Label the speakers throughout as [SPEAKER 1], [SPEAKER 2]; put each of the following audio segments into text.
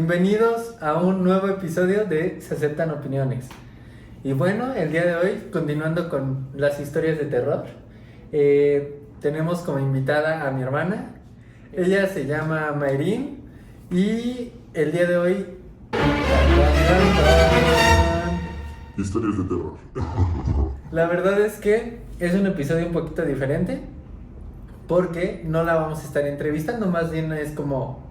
[SPEAKER 1] Bienvenidos a un nuevo episodio de Se Aceptan Opiniones. Y bueno, el día de hoy, continuando con las historias de terror, tenemos como invitada a mi hermana. Ella se llama Mayrin y el día de hoy...
[SPEAKER 2] Historias de terror.
[SPEAKER 1] La verdad es que es un episodio un poquito diferente porque no la vamos a estar entrevistando, más bien es como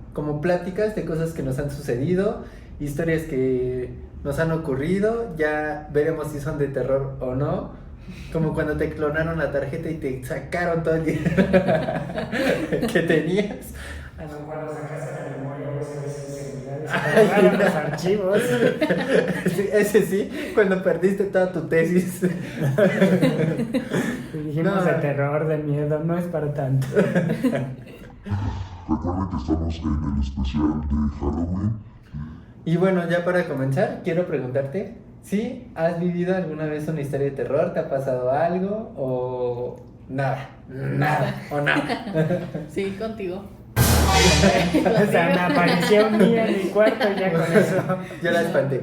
[SPEAKER 1] pláticas de cosas que nos han sucedido, historias que nos han ocurrido, ya veremos si son de terror o no, como cuando te clonaron la tarjeta y te sacaron todo el dinero que tenías.
[SPEAKER 3] A lo mejor lo sacaste de la memoria, vos sabés el celular, se guardaron los archivos.
[SPEAKER 1] Sí, ese sí, cuando perdiste toda tu tesis.
[SPEAKER 3] Y dijimos
[SPEAKER 1] No.
[SPEAKER 3] de terror, de miedo, no es para tanto.
[SPEAKER 2] Recuerden que estamos en el especial de Halloween.
[SPEAKER 1] Y bueno, ya para comenzar, quiero preguntarte si has vivido alguna vez una historia de terror, ¿te ha pasado algo o nada? Nada, o nada.
[SPEAKER 4] Sí, contigo.
[SPEAKER 3] O sea, me apareció un día en mi cuarto y ya con eso.
[SPEAKER 1] Yo la espanté.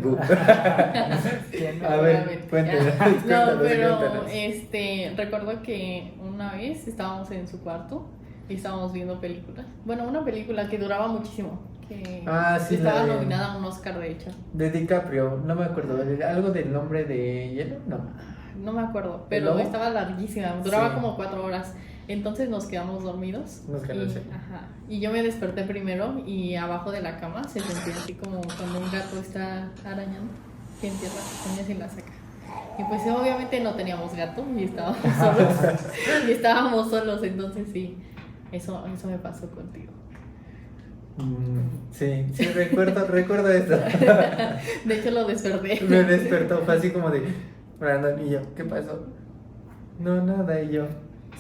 [SPEAKER 1] A ver,
[SPEAKER 4] Obviamente.
[SPEAKER 1] cuéntanos.
[SPEAKER 4] No, pero
[SPEAKER 1] cuéntanos.
[SPEAKER 4] recuerdo que una vez estábamos en su cuarto y estábamos viendo películas. Bueno, una película que duraba muchísimo. Que
[SPEAKER 1] Sí,
[SPEAKER 4] estaba
[SPEAKER 1] la de-
[SPEAKER 4] nominada a un Oscar, de hecho.
[SPEAKER 1] De DiCaprio, no me acuerdo. ¿Algo del nombre de hielo? No.
[SPEAKER 4] No me acuerdo,
[SPEAKER 1] ¿El
[SPEAKER 4] pero
[SPEAKER 1] lobo?
[SPEAKER 4] estaba larguísima. Duraba
[SPEAKER 1] Sí.
[SPEAKER 4] como 4 horas. Entonces nos quedamos dormidos.
[SPEAKER 1] Nos quedamos, sí.
[SPEAKER 4] Y yo me desperté primero y abajo de la cama se sentía así como cuando un gato está arañando, que entierra las uñas y la saca. Y pues obviamente no teníamos gato y estábamos solos. Entonces sí, eso me pasó contigo.
[SPEAKER 1] Sí, recuerdo esto.
[SPEAKER 4] De hecho lo desperté.
[SPEAKER 1] Me despertó, fue así como de Brandon y yo, ¿qué pasó? No, nada, y yo,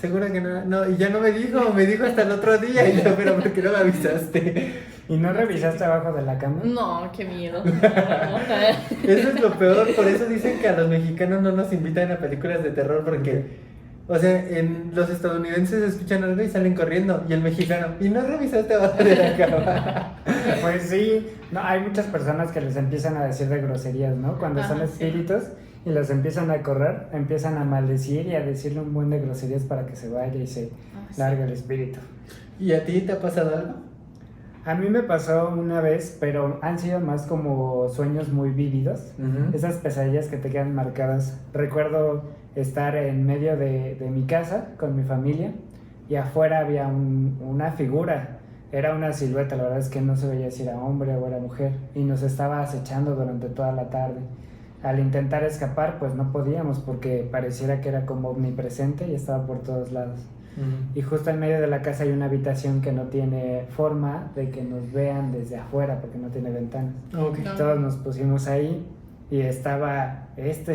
[SPEAKER 1] seguro que no, no, y ya no me dijo hasta el otro día, y yo, pero ¿por qué no me avisaste?
[SPEAKER 3] ¿Y no revisaste abajo de la cama?
[SPEAKER 4] No, qué miedo.
[SPEAKER 1] Eso es lo peor, por eso dicen que a los mexicanos no nos invitan a películas de terror, porque, o sea, en los estadounidenses escuchan algo y salen corriendo, y el mexicano, ¿y no revisaste abajo de la cama?
[SPEAKER 3] Pues sí, no, hay muchas personas que les empiezan a decir de groserías, ¿no? Cuando son
[SPEAKER 4] Ajá, sí.
[SPEAKER 3] espíritus y los empiezan a correr, empiezan a maldecir y a decirle un buen de groserías para que se vaya y se
[SPEAKER 4] Sí.
[SPEAKER 3] largue el espíritu.
[SPEAKER 1] ¿Y a ti te ha pasado algo?
[SPEAKER 3] A mí me pasó una vez, pero han sido más como sueños muy vívidos. Esas pesadillas que te quedan marcadas. Recuerdo estar en medio de mi casa con mi familia y afuera había una figura. Era una silueta, la verdad es que no se veía si era hombre o era mujer. Y nos estaba acechando durante toda la tarde. Al intentar escapar, pues no podíamos porque pareciera que era como omnipresente y estaba por todos lados. Y justo en medio de la casa hay una habitación que no tiene forma de que nos vean desde afuera porque no tiene ventanas.
[SPEAKER 1] Ok.
[SPEAKER 4] No.
[SPEAKER 3] Todos nos pusimos ahí y estaba este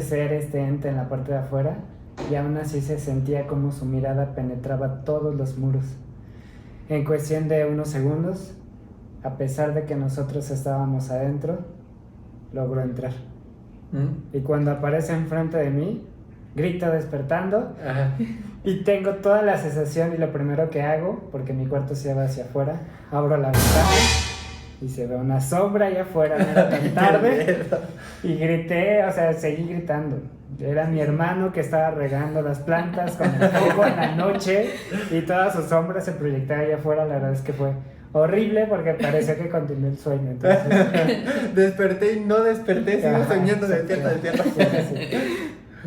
[SPEAKER 3] ente en la parte de afuera y aún así se sentía como su mirada penetraba todos los muros. En cuestión de unos segundos, a pesar de que nosotros estábamos adentro, logró entrar. Y cuando aparece enfrente de mí, grito despertando
[SPEAKER 1] Ajá.
[SPEAKER 3] y tengo toda la sensación y lo primero que hago, porque mi cuarto se va hacia afuera, abro la ventana y se ve una sombra allá afuera, no era tan tarde y grité, o sea, seguí gritando. Era mi hermano que estaba regando las plantas con el foco en la noche y toda su sombra se proyectaba allá afuera. La verdad es que fue horrible porque parecía que continué el sueño. Entonces,
[SPEAKER 1] Desperté y no desperté, sigo
[SPEAKER 3] Ajá,
[SPEAKER 1] soñando despierta.
[SPEAKER 3] sí.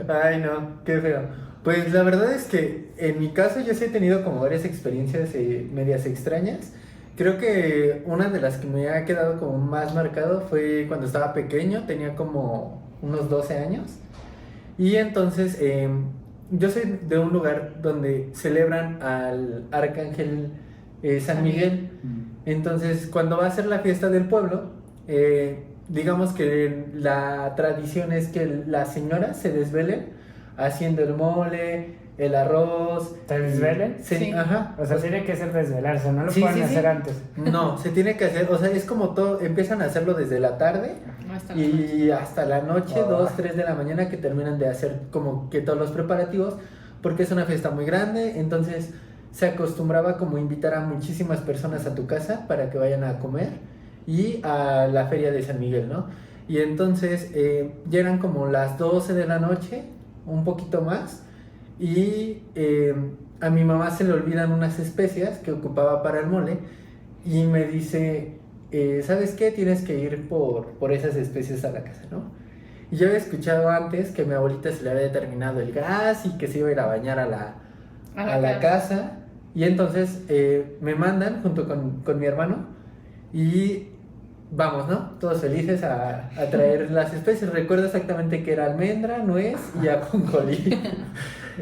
[SPEAKER 1] Ay, no, qué feo. Pues la verdad es que en mi caso yo sí he tenido como varias experiencias medias extrañas. Creo que una de las que me ha quedado como más marcado fue cuando estaba pequeño, tenía como unos 12 años. Y entonces yo soy de un lugar donde celebran al arcángel San Miguel. Entonces cuando va a ser la fiesta del pueblo, digamos que la tradición es que las señoras se desvelen haciendo el mole, el arroz.
[SPEAKER 3] ¿Te desvelen?
[SPEAKER 1] Sí,
[SPEAKER 4] Sí.
[SPEAKER 1] ajá.
[SPEAKER 3] O sea, tiene que ser desvelarse, no lo
[SPEAKER 1] Sí,
[SPEAKER 3] pueden
[SPEAKER 1] sí,
[SPEAKER 3] hacer
[SPEAKER 1] sí.
[SPEAKER 3] antes.
[SPEAKER 1] No, se tiene que hacer, o sea, es como todo, empiezan a hacerlo desde la tarde y hasta la noche, 2, 3 de la mañana que terminan de hacer como que todos los preparativos, porque es una fiesta muy grande, entonces se acostumbraba como invitar a muchísimas personas a tu casa para que vayan a comer y a la feria de San Miguel, ¿no? Y entonces ya eran como las 12 de la noche, un poquito más, y a mi mamá se le olvidan unas especias que ocupaba para el mole y me dice, ¿sabes qué? Tienes que ir por esas especias a la casa, ¿no? Y yo había escuchado antes que a mi abuelita se le había terminado el gas y que se iba a ir a bañar a la casa. Y entonces me mandan junto con mi hermano y vamos, ¿no? Todos felices a traer las especies. Recuerdo exactamente que era almendra, nuez y ajonjolí.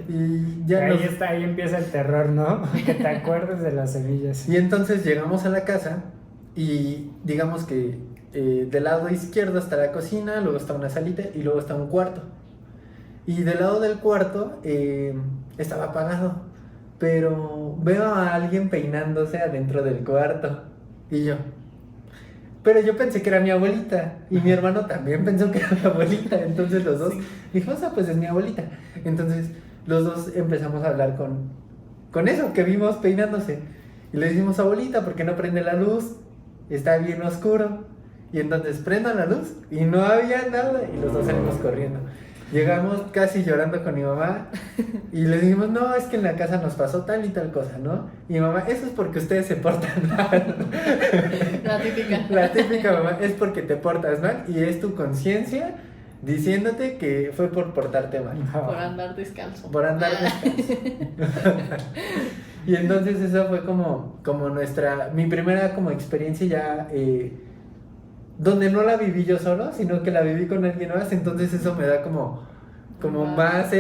[SPEAKER 1] Y ya
[SPEAKER 3] ahí empieza el terror, ¿no? Que te acuerdes de las semillas.
[SPEAKER 1] Y entonces llegamos a la casa y digamos que del lado izquierdo está la cocina, luego está una salita y luego está un cuarto. Y del lado del cuarto estaba apagado, pero veo a alguien peinándose adentro del cuarto. Y yo... Pero yo pensé que era mi abuelita y mi hermano también pensó que era mi abuelita. Entonces los dos dijimos, pues es mi abuelita. Entonces los dos empezamos a hablar con eso que vimos peinándose. Y le dijimos, abuelita, ¿por qué no prende la luz? Está bien oscuro. Y entonces prendan la luz y no había nada y los dos salimos corriendo. Llegamos casi llorando con mi mamá y le dijimos, no, es que en la casa nos pasó tal y tal cosa, ¿no? Y mi mamá, eso es porque ustedes se portan mal.
[SPEAKER 4] La típica.
[SPEAKER 1] La típica, mamá, es porque te portas mal y es tu conciencia diciéndote que fue por portarte mal.
[SPEAKER 4] Por andar descalzo.
[SPEAKER 1] Por andar descalzo. Y entonces eso fue como mi primera como experiencia ya... donde no la viví yo solo, sino que la viví con alguien más, entonces eso me da como más,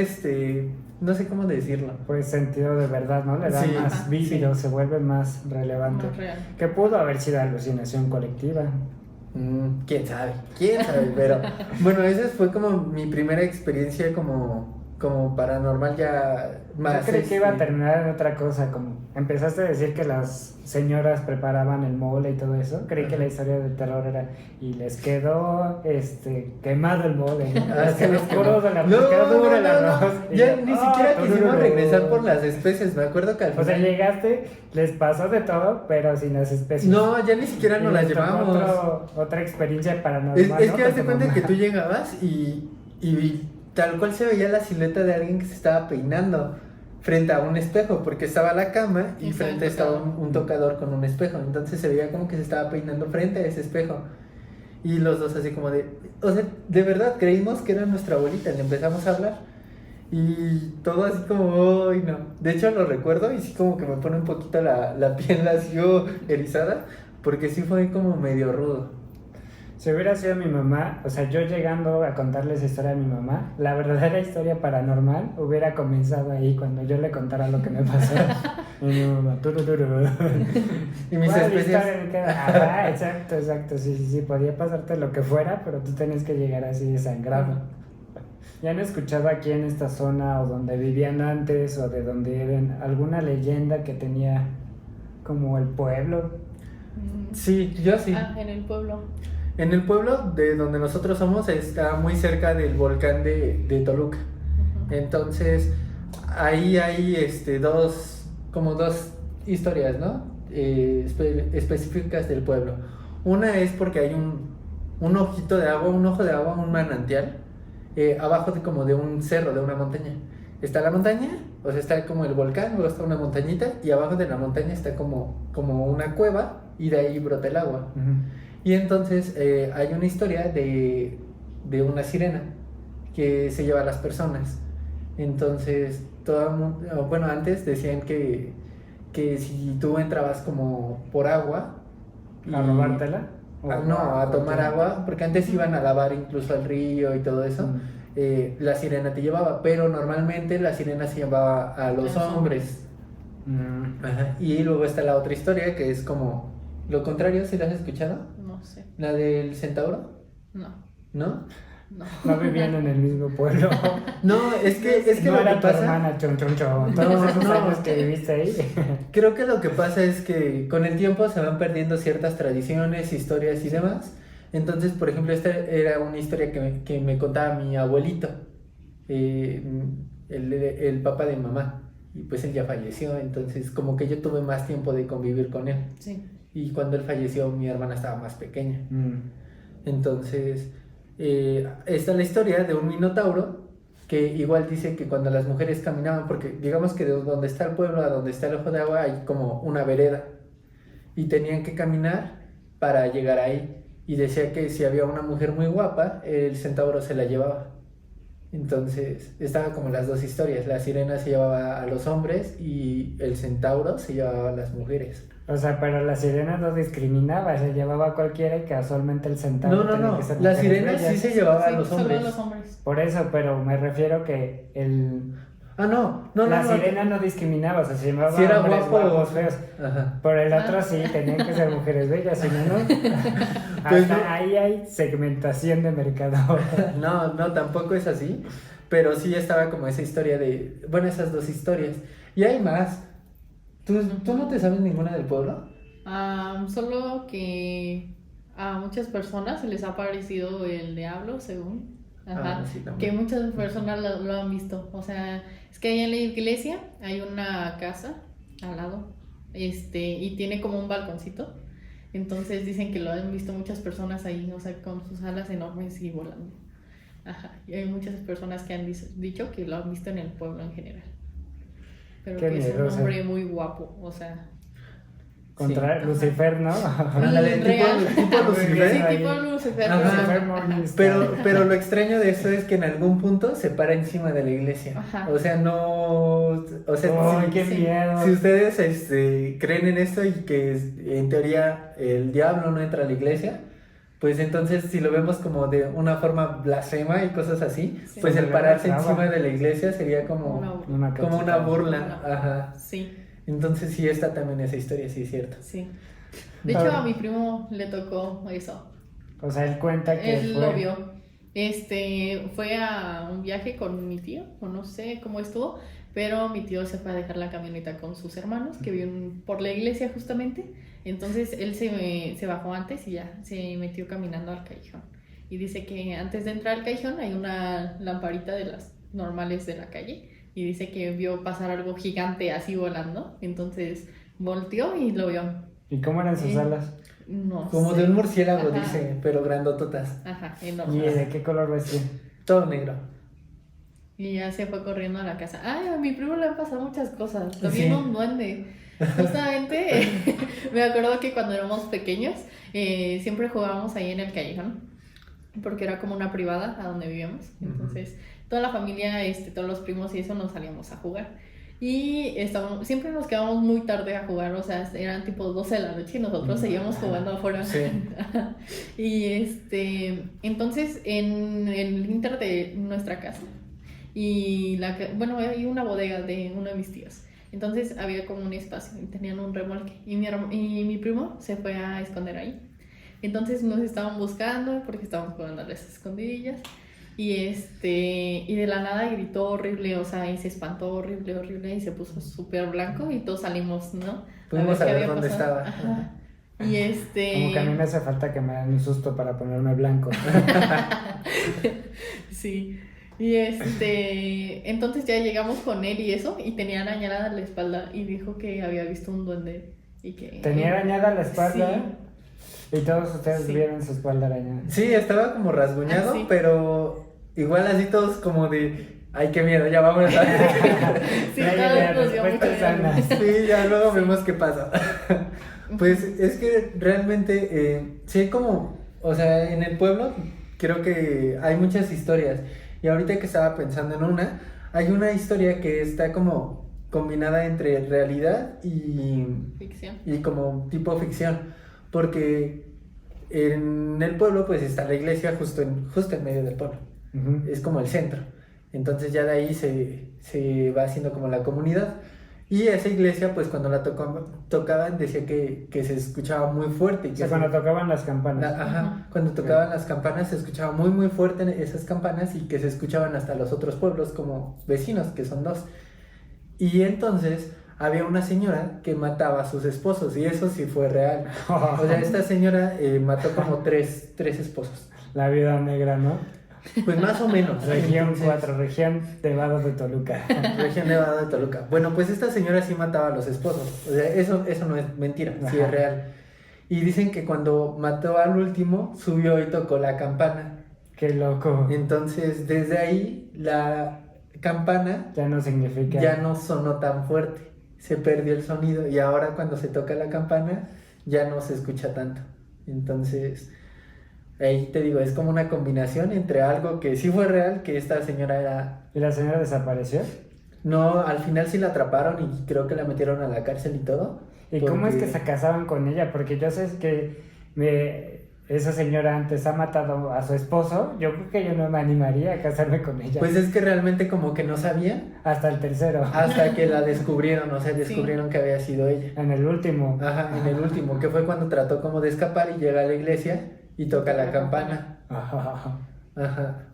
[SPEAKER 1] no sé cómo decirlo.
[SPEAKER 3] Pues sentido de verdad, ¿no? Le da
[SPEAKER 1] Sí,
[SPEAKER 3] más vívido,
[SPEAKER 1] sí.
[SPEAKER 3] se vuelve más relevante.
[SPEAKER 4] Más real.
[SPEAKER 3] Que pudo haber sido alucinación colectiva.
[SPEAKER 1] Quién sabe, pero bueno, esa fue como mi primera experiencia como paranormal ya más.
[SPEAKER 3] Yo creí que iba a terminar en otra cosa, como empezaste a decir que las señoras preparaban el mole y todo eso. Creí que la historia de terror era y les quedó quemado el mole, ¿no?
[SPEAKER 1] Se
[SPEAKER 3] les quedó duro el arroz. Y
[SPEAKER 1] Ya
[SPEAKER 3] yo,
[SPEAKER 1] ni siquiera quisimos
[SPEAKER 3] no.
[SPEAKER 1] regresar por las especies, me acuerdo que al
[SPEAKER 3] O sea,
[SPEAKER 1] final...
[SPEAKER 3] llegaste, les pasó de todo, pero sin las especies.
[SPEAKER 1] No, ya ni siquiera nos
[SPEAKER 3] Y
[SPEAKER 1] las
[SPEAKER 3] les tocó
[SPEAKER 1] llevamos.
[SPEAKER 3] otra experiencia paranormal.
[SPEAKER 1] Es
[SPEAKER 3] ¿no?
[SPEAKER 1] que
[SPEAKER 3] Con
[SPEAKER 1] haz de
[SPEAKER 3] tu
[SPEAKER 1] cuenta
[SPEAKER 3] mamá.
[SPEAKER 1] que tú llegabas y tal cual se veía la silueta de alguien que se estaba peinando frente a un espejo, porque estaba la cama y frente estaba un tocador con un espejo, entonces se veía como que se estaba peinando frente a ese espejo. Y los dos así como o sea, de verdad creímos que era nuestra abuelita, le empezamos a hablar y todo así como, ¡ay no! De hecho lo recuerdo y sí como que me pone un poquito la piel así erizada, porque sí fue como medio rudo.
[SPEAKER 3] Si hubiera sido mi mamá, o sea, yo llegando a contarles la historia de mi mamá, la verdadera historia paranormal hubiera comenzado ahí cuando yo le contara lo que me pasó. Y mi mamá,
[SPEAKER 1] Y mis
[SPEAKER 3] ¿cuál
[SPEAKER 1] especies...
[SPEAKER 3] historia me queda? Ajá, exacto, sí, podía pasarte lo que fuera, pero tú tenías que llegar así desangrado. ¿Ya han escuchado aquí en esta zona o donde vivían antes o de donde eran alguna leyenda que tenía como el pueblo?
[SPEAKER 1] Sí, yo sí.
[SPEAKER 4] En el pueblo.
[SPEAKER 1] En el pueblo de donde nosotros somos está muy cerca del volcán de Toluca. Entonces, ahí hay dos historias, ¿no? Específicas del pueblo. Una es porque hay un ojito de agua, un ojo de agua, un manantial, abajo como de un cerro, de una montaña. Está la montaña, o sea, está como el volcán, luego está una montañita, y abajo de la montaña está como una cueva, y de ahí brota el agua. Y entonces hay una historia de una sirena que se lleva a las personas. Entonces, antes decían que si tú entrabas como por agua...
[SPEAKER 3] ¿A robártela?
[SPEAKER 1] A tomar agua, porque antes iban a lavar incluso al río y todo eso. La sirena te llevaba, pero normalmente la sirena se llevaba a los hombres. Ajá. Y luego está la otra historia que es como lo contrario, ¿sí la has escuchado?
[SPEAKER 4] No sé.
[SPEAKER 1] ¿La del centauro?
[SPEAKER 4] No.
[SPEAKER 1] ¿No?
[SPEAKER 3] No vivían en el mismo pueblo.
[SPEAKER 1] No, es que
[SPEAKER 3] No
[SPEAKER 1] lo
[SPEAKER 3] era
[SPEAKER 1] que
[SPEAKER 3] tu
[SPEAKER 1] pasa...
[SPEAKER 3] hermana, chon. Todos esos años que viviste ahí.
[SPEAKER 1] Creo que lo que pasa es que con el tiempo se van perdiendo ciertas tradiciones, historias y demás. Entonces, por ejemplo, esta era una historia que me contaba mi abuelito, el papá de mi mamá. Y pues él ya falleció, entonces como que yo tuve más tiempo de convivir con él.
[SPEAKER 4] Sí.
[SPEAKER 1] y cuando él falleció mi hermana estaba más pequeña. Entonces, está la historia de un minotauro que igual dice que cuando las mujeres caminaban, porque digamos que de donde está el pueblo a donde está el ojo de agua hay como una vereda, y tenían que caminar para llegar ahí. Y decía que si había una mujer muy guapa, el centauro se la llevaba. Entonces, estaban como las dos historias. La sirena se llevaba a los hombres y el centauro se llevaba a las mujeres.
[SPEAKER 3] O sea, pero la sirena no discriminaba, se llevaba a cualquiera y casualmente el centauro tenía
[SPEAKER 1] No.
[SPEAKER 3] que ser
[SPEAKER 1] La
[SPEAKER 3] mujeres
[SPEAKER 1] sirena
[SPEAKER 3] bellas.
[SPEAKER 1] sí se llevaba a
[SPEAKER 4] Sí,
[SPEAKER 1] los
[SPEAKER 4] solo
[SPEAKER 1] hombres.
[SPEAKER 4] a los hombres.
[SPEAKER 3] Por eso, pero me refiero que
[SPEAKER 1] No.
[SPEAKER 3] la sirena no discriminaba, o sea, se llamaba
[SPEAKER 1] Si era
[SPEAKER 3] hombres
[SPEAKER 1] guapo.
[SPEAKER 3] guapos, feos.
[SPEAKER 1] Ajá.
[SPEAKER 3] Por el otro sí, tenían que ser mujeres bellas, si no, no.
[SPEAKER 1] Pues
[SPEAKER 3] Hasta
[SPEAKER 1] no.
[SPEAKER 3] ahí hay segmentación de mercado.
[SPEAKER 1] No, tampoco es así. Pero sí estaba como esa historia de. Bueno, esas dos historias. Y hay más. ¿Tú no te sabes ninguna del pueblo?
[SPEAKER 4] Solo que a muchas personas se les ha parecido el diablo, según. Ajá,
[SPEAKER 1] Sí,
[SPEAKER 4] que
[SPEAKER 1] también.
[SPEAKER 4] muchas personas lo han visto. O sea, es que ahí en la iglesia hay una casa al lado, y tiene como un balconcito. Entonces dicen que lo han visto muchas personas ahí, o sea, con sus alas enormes y volando. Ajá, y hay muchas personas que han dicho que lo han visto en el pueblo en general. Pero
[SPEAKER 3] Qué
[SPEAKER 4] que es un
[SPEAKER 3] miedoso.
[SPEAKER 4] hombre muy guapo, o sea.
[SPEAKER 3] Contra
[SPEAKER 1] Sí.
[SPEAKER 3] Lucifer, ¿no?
[SPEAKER 1] Ándale,
[SPEAKER 4] Real.
[SPEAKER 1] tipo Lucifer.
[SPEAKER 4] Sí,
[SPEAKER 3] Ahí.
[SPEAKER 4] tipo Lucifer.
[SPEAKER 1] Ajá.
[SPEAKER 3] Lucifer monista.
[SPEAKER 1] Pero lo extraño de esto es que en algún punto se para encima de la iglesia.
[SPEAKER 4] Ajá.
[SPEAKER 1] O sea, no. O sea,
[SPEAKER 3] Ay,
[SPEAKER 1] si,
[SPEAKER 3] qué
[SPEAKER 4] sí.
[SPEAKER 3] miedo.
[SPEAKER 1] si ustedes creen en esto y que en teoría el diablo no entra a la iglesia, pues entonces si lo vemos como de una forma blasfema y cosas así,
[SPEAKER 4] Sí.
[SPEAKER 1] pues el
[SPEAKER 3] Se
[SPEAKER 1] pararse
[SPEAKER 3] le
[SPEAKER 1] encima
[SPEAKER 3] traba.
[SPEAKER 1] de la iglesia sería como
[SPEAKER 3] Una
[SPEAKER 1] como una
[SPEAKER 3] cosita.
[SPEAKER 1] burla. Ajá.
[SPEAKER 4] Sí,
[SPEAKER 1] Entonces sí está también esa historia, sí es cierto.
[SPEAKER 4] sí. De hecho, a mi primo le tocó eso.
[SPEAKER 3] O sea, él cuenta que
[SPEAKER 4] Él
[SPEAKER 3] fue...
[SPEAKER 4] lo vio. Fue a un viaje con mi tío, o no sé cómo estuvo, pero mi tío se fue a dejar la camioneta con sus hermanos que viven por la iglesia justamente. Entonces él se bajó antes y ya se metió caminando al callejón. Y dice que antes de entrar al callejón hay una lamparita de las normales de la calle. Y dice que vio pasar algo gigante así volando. Entonces volteó y lo vio.
[SPEAKER 3] ¿Y cómo eran sus alas?
[SPEAKER 4] No
[SPEAKER 1] Como
[SPEAKER 4] sé.
[SPEAKER 1] de un murciélago,
[SPEAKER 4] Ajá.
[SPEAKER 1] dice, pero grandototas.
[SPEAKER 4] Ajá,
[SPEAKER 3] ¿Y
[SPEAKER 4] enorme.
[SPEAKER 3] de qué color vestía?
[SPEAKER 1] Todo negro.
[SPEAKER 4] Y ya se fue corriendo a la casa. Ay, a mi primo le han pasado muchas cosas.
[SPEAKER 1] Sí.
[SPEAKER 4] También un duende. Justamente me acuerdo que cuando éramos pequeños siempre jugábamos ahí en el callejón. Porque era como una privada a donde vivíamos. Entonces, toda la familia, todos los primos y eso nos salíamos a jugar. Y siempre nos quedábamos muy tarde a jugar, o sea, eran tipo 12 de la noche y nosotros seguíamos jugando afuera.
[SPEAKER 1] Sí.
[SPEAKER 4] Y entonces en el inter de nuestra casa, y hay una bodega de uno de mis tíos. Entonces había como un espacio y tenían un remolque. Y mi primo se fue a esconder ahí. Entonces nos estaban buscando porque estábamos jugando a las escondidillas. Y de la nada gritó horrible, o sea, y se espantó horrible y se puso súper blanco y todos salimos, ¿no?
[SPEAKER 1] Fuimos a
[SPEAKER 4] qué
[SPEAKER 1] ver
[SPEAKER 4] había
[SPEAKER 1] dónde
[SPEAKER 4] pasado.
[SPEAKER 1] estaba.
[SPEAKER 4] Ajá. Y
[SPEAKER 3] Como que a mí me hace falta que me den un susto para ponerme blanco.
[SPEAKER 4] Sí. Y entonces ya llegamos con él y eso, y tenía arañada la espalda y dijo que había visto un duende y que...
[SPEAKER 3] Tenía arañada la espalda y todos ustedes
[SPEAKER 4] Sí.
[SPEAKER 3] vieron su espalda arañada.
[SPEAKER 1] Sí, estaba como rasguñado,
[SPEAKER 4] Ah, sí.
[SPEAKER 1] pero igual así todos como de, ay, qué miedo, ya vamos a
[SPEAKER 4] Sí,
[SPEAKER 3] Ya,
[SPEAKER 4] todos
[SPEAKER 3] ya,
[SPEAKER 4] nos dio
[SPEAKER 3] respuestas
[SPEAKER 4] mucho
[SPEAKER 3] sanas.
[SPEAKER 4] miedo.
[SPEAKER 1] Sí, ya luego vemos qué pasa. Pues es que realmente, sí, como, o sea, en el pueblo creo que hay muchas historias. Y ahorita que estaba pensando en hay una historia que está como combinada entre realidad
[SPEAKER 4] Ficción.
[SPEAKER 1] y como tipo ficción. Porque en el pueblo pues está la iglesia justo en medio del pueblo.
[SPEAKER 3] Ujú.
[SPEAKER 1] Es como el centro. Entonces ya de ahí se va haciendo como la comunidad. Y esa iglesia, pues cuando la tocaban, decía que se escuchaba muy fuerte. Y
[SPEAKER 3] O
[SPEAKER 1] que
[SPEAKER 3] sea, cuando tocaban las campanas.
[SPEAKER 1] Ajá, cuando tocaban las campanas se escuchaba muy muy fuerte esas campanas y que se escuchaban hasta los otros pueblos como vecinos, que son dos. Y entonces había una señora que mataba a sus esposos y eso sí fue real. O sea, esta señora mató como tres esposos.
[SPEAKER 3] La vida negra, ¿no?
[SPEAKER 1] Pues más o menos.
[SPEAKER 3] Región
[SPEAKER 1] Entonces,
[SPEAKER 3] 4, región de Vado de Toluca.
[SPEAKER 1] Región Nevada de Toluca. Bueno, pues esta señora sí mataba a los esposos. O sea, eso no es mentira, sí es
[SPEAKER 3] Ajá.
[SPEAKER 1] real. Y dicen que cuando mató al último, subió y tocó la campana.
[SPEAKER 3] Qué loco.
[SPEAKER 1] Entonces, desde ahí, la campana
[SPEAKER 3] Ya no significa.
[SPEAKER 1] ya no sonó tan fuerte. Se perdió el sonido y ahora cuando se toca la campana, ya no se escucha tanto. Entonces, ahí te digo, es como una combinación entre algo que sí fue real, que esta señora era...
[SPEAKER 3] ¿Y la señora desapareció?
[SPEAKER 1] No, al final sí la atraparon y creo que la metieron a la cárcel y todo.
[SPEAKER 3] ¿Y cómo es que
[SPEAKER 1] porque-
[SPEAKER 3] se casaban con ella? Porque yo sé que esa señora antes ha matado a su esposo. Yo creo que yo no me animaría a casarme con ella.
[SPEAKER 1] Pues es que realmente como que no sabían
[SPEAKER 3] Hasta el tercero.
[SPEAKER 1] hasta que la descubrieron, o sea, descubrieron que había sido ella.
[SPEAKER 3] En el último.
[SPEAKER 1] Ajá, en el último, que fue cuando trató como de escapar y llega a la iglesia y toca la campana.
[SPEAKER 3] Ajá.
[SPEAKER 1] Ajá.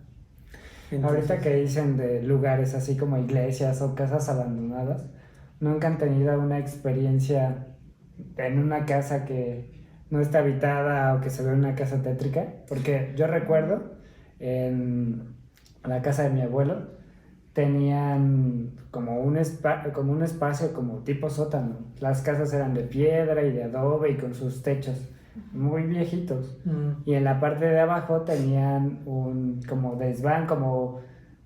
[SPEAKER 3] Ahorita que dicen de lugares así como iglesias o casas abandonadas, ¿nunca han tenido una experiencia en una casa que no está habitada o que se ve una casa tétrica? Porque yo recuerdo en la casa de mi abuelo tenían como un espacio como tipo sótano. Las casas eran de piedra y de adobe y con sus techos muy viejitos. Y en la parte de abajo tenían un como desván, como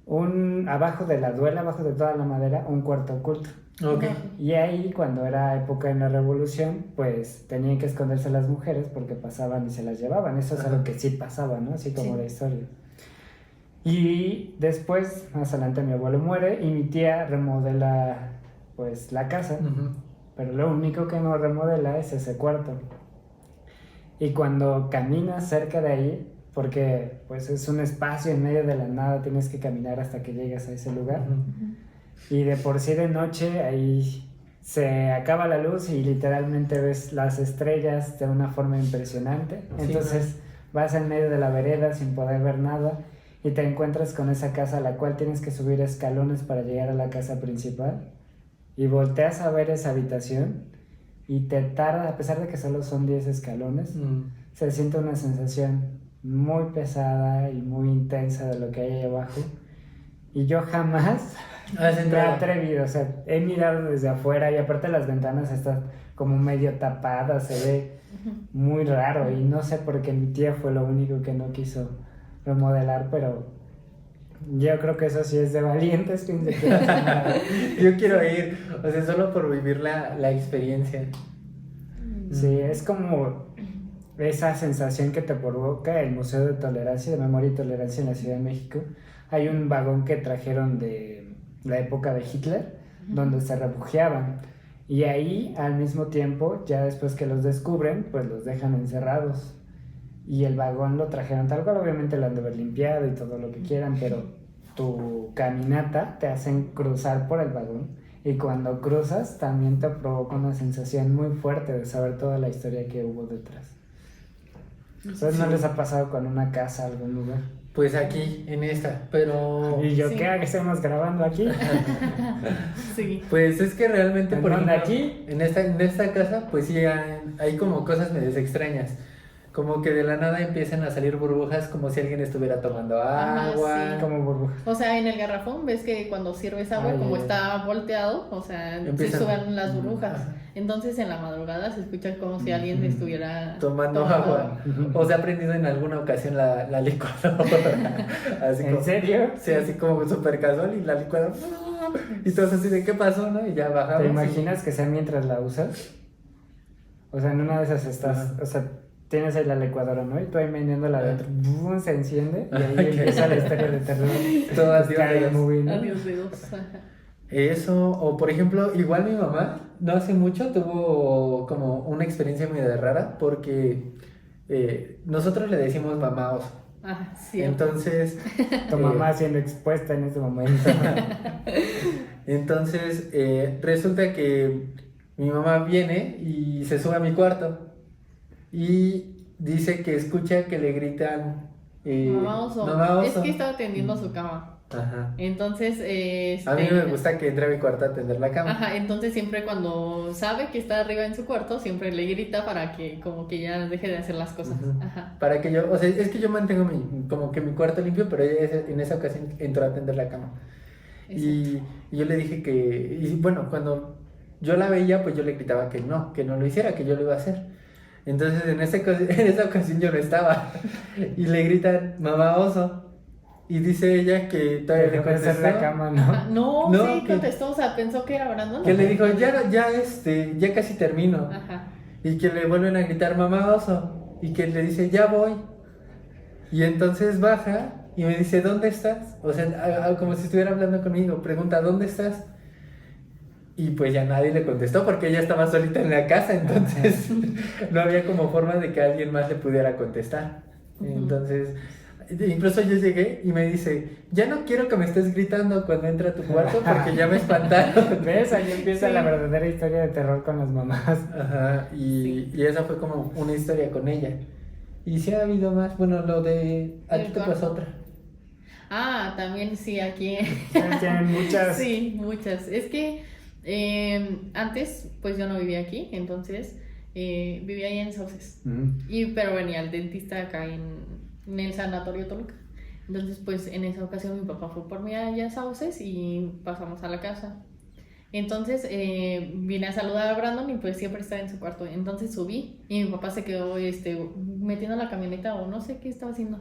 [SPEAKER 3] un abajo de la duela, abajo de toda la madera, un cuarto oculto.
[SPEAKER 1] Ok.
[SPEAKER 3] Y ahí, cuando era época de la revolución, pues tenían que esconderse las mujeres porque pasaban y se las llevaban. Eso es
[SPEAKER 1] Ajá.
[SPEAKER 3] algo que sí pasaba, ¿no? Así como
[SPEAKER 4] Sí.
[SPEAKER 3] la historia. Y después, más adelante, mi abuelo muere y mi tía remodela, pues, la casa.
[SPEAKER 1] Ujú.
[SPEAKER 3] Pero lo único que no remodela es ese cuarto. Y cuando caminas cerca de ahí, porque pues es un espacio en medio de la nada, tienes que caminar hasta que llegas a ese lugar.
[SPEAKER 1] Ujú.
[SPEAKER 3] Y de por sí de noche ahí se acaba la luz y literalmente ves las estrellas de una forma impresionante.
[SPEAKER 1] Sí,
[SPEAKER 3] Entonces vas en medio de la vereda sin poder ver nada y te encuentras con esa casa a la cual tienes que subir escalones para llegar a la casa principal. Y volteas a ver esa habitación y te tarda, a pesar de que solo son 10 escalones, se siente una sensación muy pesada y muy intensa de lo que hay ahí abajo. Y yo jamás
[SPEAKER 1] Has
[SPEAKER 3] me he
[SPEAKER 1] entrado.
[SPEAKER 3] atrevido, o sea, he mirado desde afuera y aparte las ventanas están como medio tapadas, se ve muy raro y no sé por qué mi tía fue lo único que no quiso remodelar, pero yo creo que eso sí es de valientes que ni siquiera hace nada.
[SPEAKER 1] Yo quiero ir, o sea, solo por vivir la experiencia.
[SPEAKER 3] Sí, es como esa sensación que te provoca el Museo de Tolerancia, de Memoria y Tolerancia en la Ciudad de México. Hay un vagón que trajeron de la época de Hitler, donde se refugiaban. Y ahí, al mismo tiempo, ya después que los descubren, pues los dejan encerrados. Y el vagón lo trajeron tal cual, obviamente lo han de haber limpiado y todo lo que quieran, pero tu caminata te hacen cruzar por el vagón. Y cuando cruzas, también te provoca una sensación muy fuerte de saber toda la historia que hubo detrás. ¿Ustedes no
[SPEAKER 1] Sí.
[SPEAKER 3] les ha pasado con una casa, algún lugar?
[SPEAKER 1] Pues aquí, en esta, pero...
[SPEAKER 3] ¿Y yo
[SPEAKER 4] Sí.
[SPEAKER 3] qué? ¿Que estamos grabando aquí?
[SPEAKER 4] Sí.
[SPEAKER 1] Pues es que realmente,
[SPEAKER 3] ¿En
[SPEAKER 1] por
[SPEAKER 3] dónde,
[SPEAKER 1] ejemplo,
[SPEAKER 3] aquí?
[SPEAKER 1] en esta casa, pues sí hay como cosas medio extrañas. Como que de la nada empiezan a salir burbujas como si alguien estuviera tomando
[SPEAKER 4] Ajá,
[SPEAKER 1] agua.
[SPEAKER 4] sí.
[SPEAKER 3] Como burbujas.
[SPEAKER 4] O sea, en el garrafón ves que cuando sirves agua,
[SPEAKER 3] Ay,
[SPEAKER 4] como
[SPEAKER 3] ay,
[SPEAKER 4] está volteado, o sea, se
[SPEAKER 1] Empiezan-
[SPEAKER 4] suben las burbujas.
[SPEAKER 1] Ajá.
[SPEAKER 4] Entonces en la madrugada se escucha como si alguien estuviera
[SPEAKER 1] Tomando agua. O se ha prendido en alguna ocasión la licuadora. Así
[SPEAKER 3] ¿En
[SPEAKER 1] como,
[SPEAKER 3] serio?
[SPEAKER 1] sí, así como súper casual y la licuadora. Y todos así de qué pasó, ¿no? Y ya bajamos.
[SPEAKER 3] ¿Te imaginas que sea mientras la usas? O sea, en una de esas estás,
[SPEAKER 1] Ajá.
[SPEAKER 3] o sea, tienes ahí la licuadora, ¿no? Y tú ahí meneándola adentro, ¡bum! Se enciende y ahí
[SPEAKER 1] Ay,
[SPEAKER 3] empieza la historia de terror.
[SPEAKER 1] Todo así,
[SPEAKER 3] Scary
[SPEAKER 1] adiós.
[SPEAKER 3] movie, ¿no?
[SPEAKER 4] Adiós dedos. Ajá.
[SPEAKER 1] Eso, o por ejemplo, igual mi mamá no hace mucho tuvo como una experiencia medio rara porque nosotros le decimos mamá oso.
[SPEAKER 4] Ajá, sí.
[SPEAKER 1] Entonces,
[SPEAKER 3] Tu mamá siendo expuesta en ese momento.
[SPEAKER 1] entonces resulta que mi mamá viene y se sube a mi cuarto y dice que escucha que le gritan
[SPEAKER 4] Mamá oso.
[SPEAKER 1] mamá oso.
[SPEAKER 4] Es que estaba tendiendo su cama.
[SPEAKER 1] Ajá.
[SPEAKER 4] Entonces,
[SPEAKER 1] A mí no me gusta que entre a mi cuarto a tender la cama.
[SPEAKER 4] Ajá, entonces siempre cuando sabe que está arriba en su cuarto, siempre le grita para que como que ya deje de hacer las cosas.
[SPEAKER 1] Ujú.
[SPEAKER 4] Ajá.
[SPEAKER 1] Para que yo, o sea, es que yo mantengo como que mi cuarto limpio, pero ella en esa ocasión entró a tender la cama. Y yo le dije y bueno, cuando yo la veía, pues yo le gritaba que no lo hiciera, que yo lo iba a hacer. Entonces en esa ocasión yo no estaba. Y le gritan, mamá oso. Y dice ella que todavía le
[SPEAKER 3] Dejó de ser la
[SPEAKER 1] contestó.
[SPEAKER 3] cama,
[SPEAKER 4] Ajá,
[SPEAKER 3] ¿no?
[SPEAKER 4] no,
[SPEAKER 1] No,
[SPEAKER 4] sí,
[SPEAKER 1] que-
[SPEAKER 4] contestó, o sea, pensó que era Brandon.
[SPEAKER 1] Que le dijo, ya casi termino.
[SPEAKER 4] Ajá.
[SPEAKER 1] Y que le vuelven a gritar, mamá oso. Y que le dice, ya voy. Y entonces baja y me dice, ¿dónde estás? O sea, como si estuviera hablando conmigo. Pregunta, ¿dónde estás? Y pues ya nadie le contestó porque ella estaba solita en la casa. Entonces no había como forma de que alguien más le pudiera contestar. Entonces, incluso yo llegué y me dice, ya no quiero que me estés gritando cuando entra a tu cuarto porque ya me espantaron.
[SPEAKER 3] ¿Ves? Ahí empieza
[SPEAKER 4] Sí.
[SPEAKER 3] la verdadera historia de terror con las mamás.
[SPEAKER 1] Ajá, y esa fue como una historia con ella. Y sí ha habido más, bueno, lo de... ¿A ti
[SPEAKER 4] El
[SPEAKER 1] te
[SPEAKER 4] cuarto.
[SPEAKER 1] pasó otra?
[SPEAKER 4] Ah, también sí, aquí.
[SPEAKER 3] Tienen muchas.
[SPEAKER 4] Sí, muchas. Es que antes, pues yo no vivía aquí, entonces vivía ahí en Sauces. Pero venía al dentista acá en el Sanatorio Toluca. Entonces, pues en esa ocasión mi papá fue por mí allá a Sauces y pasamos a la casa. Entonces vine a saludar a Brandon y pues siempre estaba en su cuarto. Entonces subí y mi papá se quedó metiendo la camioneta o no sé qué estaba haciendo.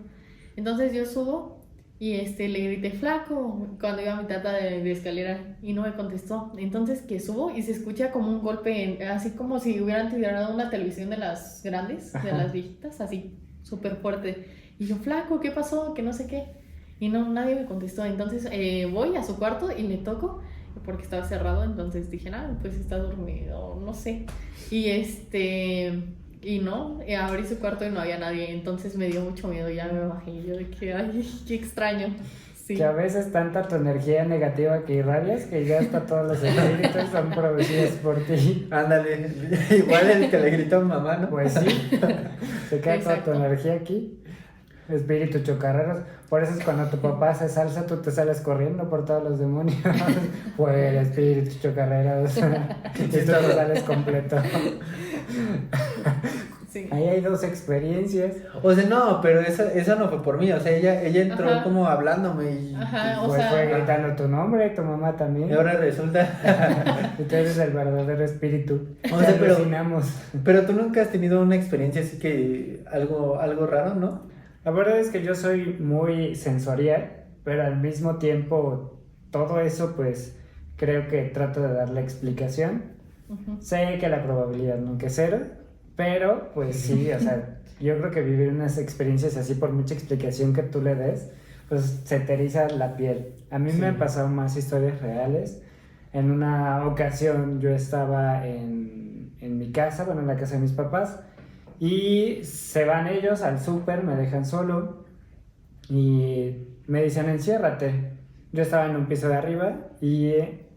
[SPEAKER 4] Entonces yo subo y le grité flaco cuando iba a mi tata de escalera y no me contestó. Entonces que subo y se escucha como un golpe, así como si hubieran tirado una televisión de las grandes, de
[SPEAKER 3] Ajá.
[SPEAKER 4] las viejitas, así súper fuerte. Y yo, flaco, ¿qué pasó? Que no sé qué. Y no, nadie me contestó. Entonces voy a su cuarto y le toco porque estaba cerrado. Entonces dije, pues está dormido, no sé. Y no, abrí su cuarto y no había nadie. Entonces me dio mucho miedo. Ya me bajé. Y yo de que, ay, qué extraño. Sí.
[SPEAKER 3] Que a veces tanta tu energía negativa que irradias que ya hasta todos los espíritus son producidos por ti.
[SPEAKER 1] Ándale, igual el que le gritó a mamá, ¿no?
[SPEAKER 3] Pues sí, se queda toda tu
[SPEAKER 4] Exacto.
[SPEAKER 3] energía aquí. Espíritus chocarreros. Por eso es cuando tu papá hace salsa, tú te sales corriendo por todos los demonios. Fuera, espíritus chocarreros. Y tú te sales completo.
[SPEAKER 4] Sí.
[SPEAKER 3] Ahí hay dos experiencias.
[SPEAKER 1] O sea, no, pero eso no fue por mí, o sea, ella entró
[SPEAKER 4] Ajá.
[SPEAKER 1] como hablándome y,
[SPEAKER 4] Ajá, o
[SPEAKER 3] Pues
[SPEAKER 4] sea,
[SPEAKER 3] fue gritando tu nombre, tu mamá también.
[SPEAKER 1] y ahora resulta...
[SPEAKER 3] Y tú eres el verdadero espíritu.
[SPEAKER 1] O sea, pero-
[SPEAKER 3] Alucinamos.
[SPEAKER 1] Pero tú nunca has tenido una experiencia así que algo raro, ¿no?
[SPEAKER 3] La verdad es que yo soy muy sensorial, pero al mismo tiempo todo eso pues creo que trato de darle explicación.
[SPEAKER 4] ujú.
[SPEAKER 3] Sé que la probabilidad nunca es cero, pero pues sí, o sea, yo creo que vivir unas experiencias así por mucha explicación que tú le des, pues se te eriza la piel. A mí me han pasado más historias reales. En una ocasión yo estaba en mi casa, bueno, en la casa de mis papás, y se van ellos al súper, me dejan solo y me dicen enciérrate. Yo estaba en un piso de arriba y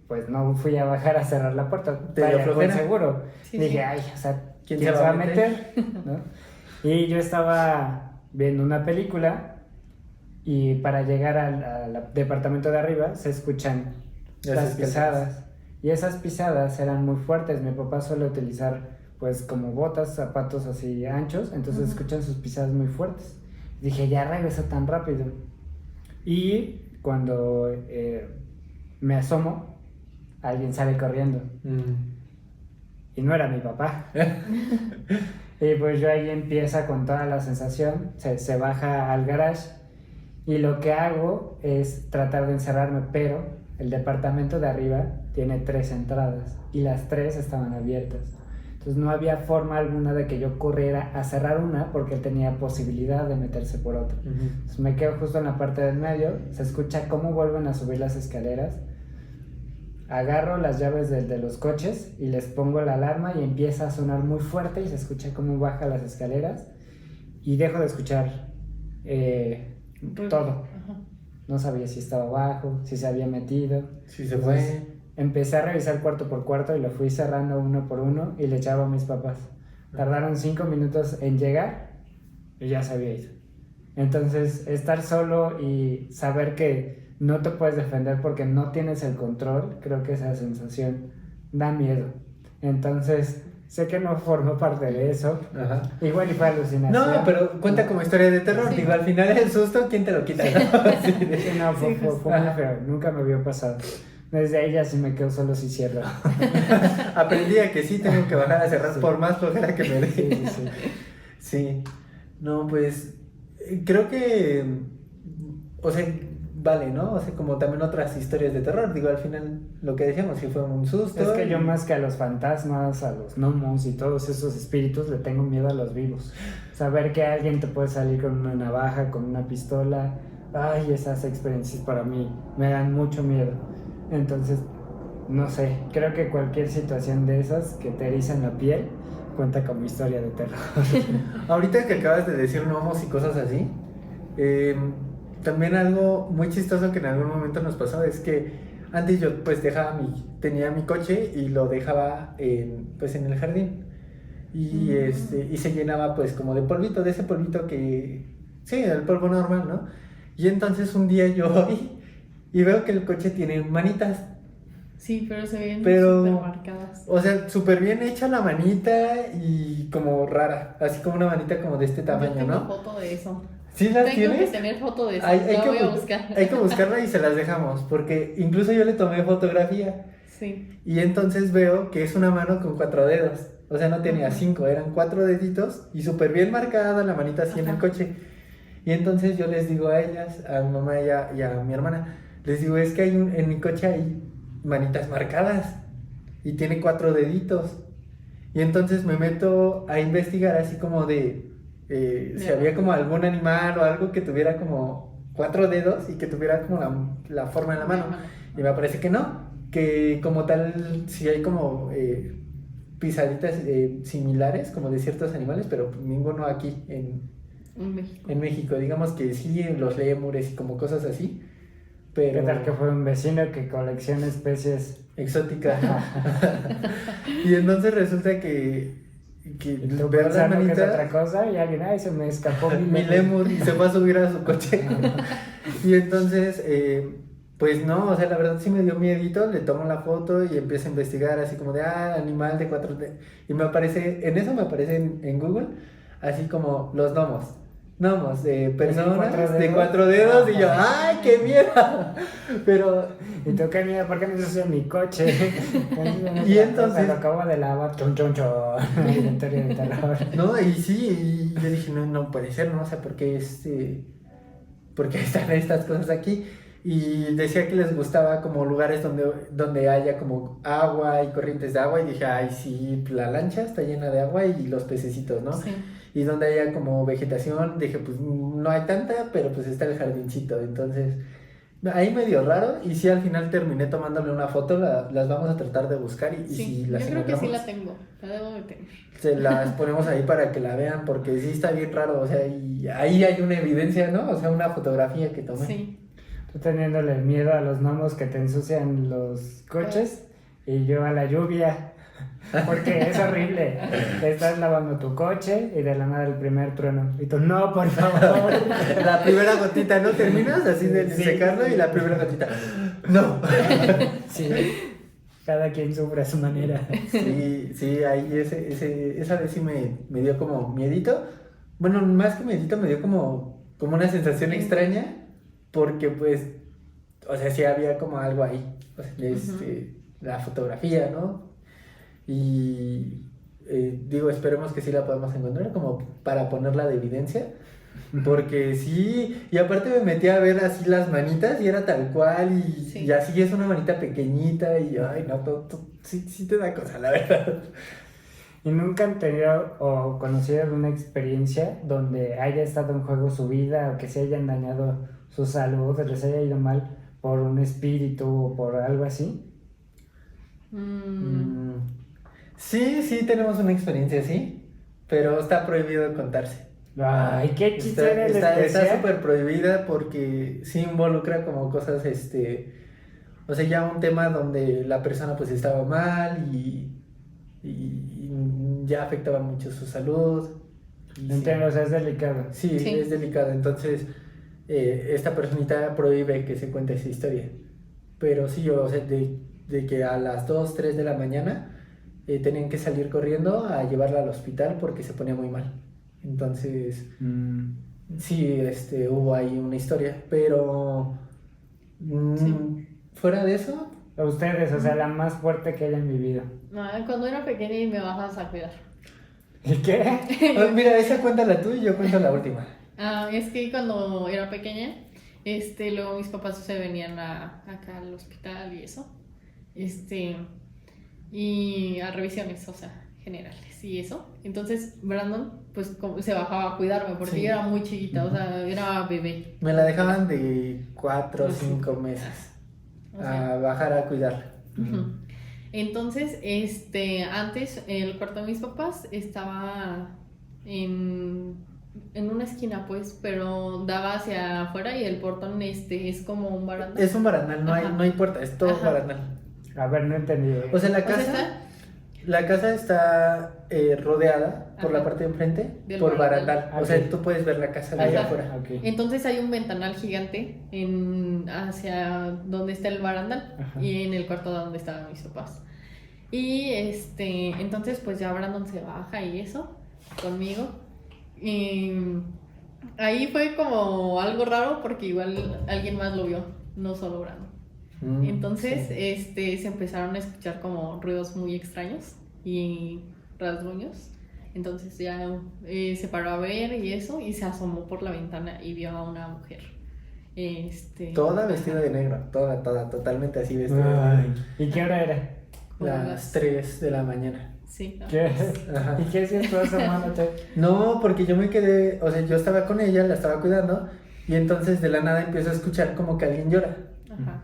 [SPEAKER 3] pues no fui a bajar a cerrar la puerta.
[SPEAKER 1] ¿Te dio
[SPEAKER 3] Vaya, con
[SPEAKER 1] flojera?
[SPEAKER 3] seguro.
[SPEAKER 4] Sí,
[SPEAKER 3] Dije,
[SPEAKER 4] sí.
[SPEAKER 3] ay, o sea,
[SPEAKER 1] ¿Quién
[SPEAKER 3] ¿quién
[SPEAKER 1] se
[SPEAKER 3] se
[SPEAKER 1] va
[SPEAKER 3] va
[SPEAKER 1] a
[SPEAKER 3] a meter? ¿No? Y yo estaba viendo una película y para llegar al departamento de arriba se escuchan
[SPEAKER 1] Las
[SPEAKER 3] las
[SPEAKER 1] escaleras.
[SPEAKER 3] pisadas. Y esas pisadas eran muy fuertes. Mi papá suele utilizar pues como botas, zapatos así anchos, entonces
[SPEAKER 4] Ujú.
[SPEAKER 3] escuchan sus pisadas muy fuertes. Dije, ya regresa tan rápido. Y cuando me asomo, alguien sale corriendo. Y no era mi papá. Y pues yo ahí empieza con toda la sensación, se baja al garage y lo que hago es tratar de encerrarme, pero el departamento de arriba tiene 3 entradas y las 3 estaban abiertas. Entonces no había forma alguna de que yo corriera a cerrar una porque él tenía posibilidad de meterse por otra. Entonces me quedo justo en la parte del medio, se escucha cómo vuelven a subir las escaleras. Agarro las llaves de los coches y les pongo la alarma y empieza a sonar muy fuerte y se escucha cómo baja las escaleras y dejo de escuchar todo.
[SPEAKER 4] Ajá.
[SPEAKER 3] No sabía si estaba abajo, si se había metido.
[SPEAKER 1] Sí, se fue.
[SPEAKER 3] Empecé a revisar cuarto por cuarto y lo fui cerrando uno por uno y le echaba a mis papás. Tardaron 5 minutos en llegar y ya se había ido. Entonces, estar solo y saber que no te puedes defender porque no tienes el control, creo que esa sensación da miedo. Entonces, sé que no formó parte de eso.
[SPEAKER 1] Ajá.
[SPEAKER 3] Igual y fue alucinación.
[SPEAKER 1] No, pero cuenta como historia de terror.
[SPEAKER 4] Sí.
[SPEAKER 1] Digo, al final el susto, ¿quién te lo quita? ¿No? Sí,
[SPEAKER 3] Sí, no, fue
[SPEAKER 4] Sí,
[SPEAKER 3] muy
[SPEAKER 1] Ajá.
[SPEAKER 3] feo, nunca me había pasado. Desde ahí ya sí me quedo solo si cierro.
[SPEAKER 1] Aprendí a que sí tengo que bajar a cerrar
[SPEAKER 3] Sí.
[SPEAKER 1] por más flojera que me dé.
[SPEAKER 3] Sí, sí, sí.
[SPEAKER 1] Sí, no, pues creo que, o sea, vale, ¿no? O sea, como también otras historias de terror, digo, al final lo que decíamos, sí fue un susto.
[SPEAKER 3] Es que yo
[SPEAKER 1] y-
[SPEAKER 3] más que a los fantasmas, a los gnomos y todos esos espíritus, le tengo miedo a los vivos. Saber que alguien te puede salir con una navaja, con una pistola, ay, esas experiencias para mí me dan mucho miedo. Entonces, no sé, creo que cualquier situación de esas que te erizan la piel cuenta como historia de terror.
[SPEAKER 1] Ahorita que acabas de decir gnomos y cosas así, también algo muy chistoso que en algún momento nos pasó es que antes yo pues tenía mi coche y lo dejaba pues en el jardín y, y se llenaba pues como de polvito, de ese polvito que, sí, el polvo normal, ¿no? Y entonces un día yo voy y veo que el coche tiene manitas.
[SPEAKER 4] Sí, pero se ven
[SPEAKER 1] Pero-
[SPEAKER 4] súper marcadas.
[SPEAKER 1] O sea, súper bien hecha la manita y como rara, así como una manita como de este
[SPEAKER 4] Yo
[SPEAKER 1] tamaño,
[SPEAKER 4] tengo
[SPEAKER 1] ¿no?
[SPEAKER 4] foto de eso.
[SPEAKER 1] ¿Sí las
[SPEAKER 4] Tengo que
[SPEAKER 1] tienes?
[SPEAKER 4] tener foto de eso.
[SPEAKER 1] Hay
[SPEAKER 4] La
[SPEAKER 1] que
[SPEAKER 4] voy a
[SPEAKER 1] bu-
[SPEAKER 4] buscar.
[SPEAKER 1] hay que buscarla y se las dejamos, porque incluso yo le tomé fotografía
[SPEAKER 4] Sí.
[SPEAKER 1] y entonces veo que es una mano con 4 dedos. O sea, no tenía
[SPEAKER 4] Ajá.
[SPEAKER 1] 5, eran 4 deditos y súper bien marcada la manita así en el
[SPEAKER 4] Ajá.
[SPEAKER 1] coche. Y entonces yo les digo a ellas, a mi mamá y a mi hermana, les digo, es que en mi coche hay manitas marcadas y tiene 4 deditos. Y entonces me meto a investigar así como de si había como algún animal o algo que tuviera como 4 dedos y que tuviera como la forma de la mano. Y me parece que no, que como tal sí hay como pisaditas similares como de ciertos animales, pero ninguno aquí
[SPEAKER 4] En México.
[SPEAKER 1] en México. Digamos que sí, los lémures y como cosas así, pero
[SPEAKER 3] ¿Qué tal que fue un vecino que colecciona especies?
[SPEAKER 1] exótica. Y entonces resulta que
[SPEAKER 3] Y tú
[SPEAKER 1] veo las
[SPEAKER 3] pensando que es otra
[SPEAKER 1] manitas,
[SPEAKER 3] cosa y alguien, ay, se me escapó
[SPEAKER 1] mi lemur y se fue a subir a su coche. Y entonces, pues no, o sea, la verdad sí me dio miedito, le tomo la foto y empiezo a investigar así como de, animal de 4 dedos. Y me aparece, en eso me aparece en Google, así como los gnomos. Gnomos, personas
[SPEAKER 3] 4
[SPEAKER 1] de
[SPEAKER 3] dedos?
[SPEAKER 1] 4 dedos y yo,
[SPEAKER 3] Ajá.
[SPEAKER 1] ¡ay, qué miedo! Pero
[SPEAKER 3] Y tú, qué miedo, ¿por qué me ensucias mi coche?
[SPEAKER 1] Y entonces-
[SPEAKER 3] Lo acabo de lavar, chon, chon, chon. Historia de terror.
[SPEAKER 1] no, y sí, y yo dije, no, no puede ser, ¿no? O sea, ¿por qué están estas cosas aquí? Y decía que les gustaba como lugares donde haya como agua y corrientes de agua. Y dije, ay, sí, la lancha está llena de agua y los pececitos, ¿no?
[SPEAKER 4] Sí.
[SPEAKER 1] Y donde haya como vegetación, dije, pues no hay tanta, pero pues está el jardincito. Entonces, ahí medio raro. Y sí, al final terminé tomándole una foto, las vamos a tratar de buscar y
[SPEAKER 4] Sí,
[SPEAKER 1] si
[SPEAKER 4] yo
[SPEAKER 1] las
[SPEAKER 4] creo que sí
[SPEAKER 1] encontramos,
[SPEAKER 4] la tengo. La debo de tener.
[SPEAKER 1] se las ponemos ahí para que la vean, porque sí está bien raro. O sea, y ahí hay una evidencia, ¿no? O sea, una fotografía que tomé.
[SPEAKER 4] Sí.
[SPEAKER 3] Tú teniéndole miedo a los gnomos que te ensucian los coches y yo a la lluvia. Porque es horrible. Estás lavando tu coche y de la nada el primer trueno. Y tú, no, por favor.
[SPEAKER 1] La primera gotita, ¿no? Terminas así de
[SPEAKER 3] Sí.
[SPEAKER 1] secarlo y la primera gotita. No.
[SPEAKER 3] Sí. Cada quien sufre a su manera.
[SPEAKER 1] Sí, sí, ahí esa vez sí me dio como miedito. Bueno, más que miedito, me dio como una sensación extraña. Porque pues, o sea, sí había como algo ahí. O sea, la fotografía, ¿no? Y digo, esperemos que sí la podamos encontrar como para ponerla de evidencia. Porque sí, y aparte me metí a ver así las manitas y era tal cual
[SPEAKER 4] Sí.
[SPEAKER 1] y así es una manita pequeñita y ay no, sí te da cosa, la verdad.
[SPEAKER 3] ¿Y nunca han tenido o conocido alguna experiencia donde haya estado en juego su vida o que se hayan dañado su salud, les haya ido mal por un espíritu o por algo así?
[SPEAKER 1] Sí, tenemos una experiencia así, pero está prohibido contarse.
[SPEAKER 3] Ay, qué chiste era el
[SPEAKER 1] Está
[SPEAKER 3] especial.
[SPEAKER 1] súper prohibida porque sí involucra como cosas, o sea, ya un tema donde la persona pues estaba mal y ya afectaba mucho su salud. Y
[SPEAKER 3] Entiendo, o sea, es delicado.
[SPEAKER 1] sí,
[SPEAKER 4] Sí.
[SPEAKER 1] es delicado. Entonces, esta personita prohíbe que se cuente esa historia. Pero sí, o sea, de que a las 2, 3 de la mañana tenían que salir corriendo a llevarla al hospital porque se ponía muy mal. Entonces, sí, hubo ahí una historia, pero
[SPEAKER 4] Sí.
[SPEAKER 1] fuera de eso,
[SPEAKER 3] A ustedes, o sea, la más fuerte que hayan vivido.
[SPEAKER 4] Cuando era pequeña y me bajabas a cuidar.
[SPEAKER 3] ¿Y qué?
[SPEAKER 1] Mira, esa cuéntala tú y yo cuento la última.
[SPEAKER 4] Es que cuando era pequeña, luego mis papás se venían acá al hospital y eso, y a revisiones, o sea, generales y eso. Entonces Brandon, pues se bajaba a cuidarme porque
[SPEAKER 1] Sí.
[SPEAKER 4] yo era muy chiquita, o sea, era bebé.
[SPEAKER 1] Me la dejaban de 4 o 5 meses
[SPEAKER 4] O sea,
[SPEAKER 1] a bajar a cuidarla.
[SPEAKER 4] ujú. Entonces, antes el cuarto de mis papás estaba en una esquina, pues, pero daba hacia afuera y el portón es como un barandal.
[SPEAKER 1] Es un barandal,
[SPEAKER 4] Ajá.
[SPEAKER 1] no hay puerta, es todo
[SPEAKER 4] Ajá.
[SPEAKER 1] barandal.
[SPEAKER 3] A ver, no entendí.
[SPEAKER 1] O sea,
[SPEAKER 4] O sea,
[SPEAKER 1] la casa está rodeada por
[SPEAKER 4] Ajá.
[SPEAKER 1] la parte de enfrente
[SPEAKER 4] Del
[SPEAKER 1] por
[SPEAKER 4] barandal.
[SPEAKER 1] barandal. O sea,
[SPEAKER 3] Ok.
[SPEAKER 1] tú puedes ver la casa de
[SPEAKER 3] Ahí
[SPEAKER 1] allá
[SPEAKER 4] Ajá.
[SPEAKER 1] afuera.
[SPEAKER 3] Ok.
[SPEAKER 4] entonces hay un ventanal gigante hacia donde está el barandal
[SPEAKER 3] Ajá.
[SPEAKER 4] y en el cuarto donde estaban mis papás. Y entonces pues ya Brandon se baja y eso conmigo. Y ahí fue como algo raro porque igual alguien más lo vio, no solo Brandon. Entonces,
[SPEAKER 1] Sí.
[SPEAKER 4] se empezaron a escuchar como ruidos muy extraños y rasguños. Entonces ya se paró a ver y eso y se asomó por la ventana y vio a una mujer.
[SPEAKER 1] Toda vestida de negro, toda, totalmente así vestida de
[SPEAKER 3] Ay,
[SPEAKER 1] negro.
[SPEAKER 3] ¿y qué hora era?
[SPEAKER 4] como
[SPEAKER 1] Las 3 de la mañana.
[SPEAKER 4] Sí, ¿no?
[SPEAKER 3] ¿Qué?
[SPEAKER 1] Ajá.
[SPEAKER 3] ¿Y qué hacías tú asomándote?
[SPEAKER 1] No, porque yo me quedé, o sea, yo estaba con ella, la estaba cuidando, y entonces de la nada empiezo a escuchar como que alguien llora.
[SPEAKER 4] Ajá.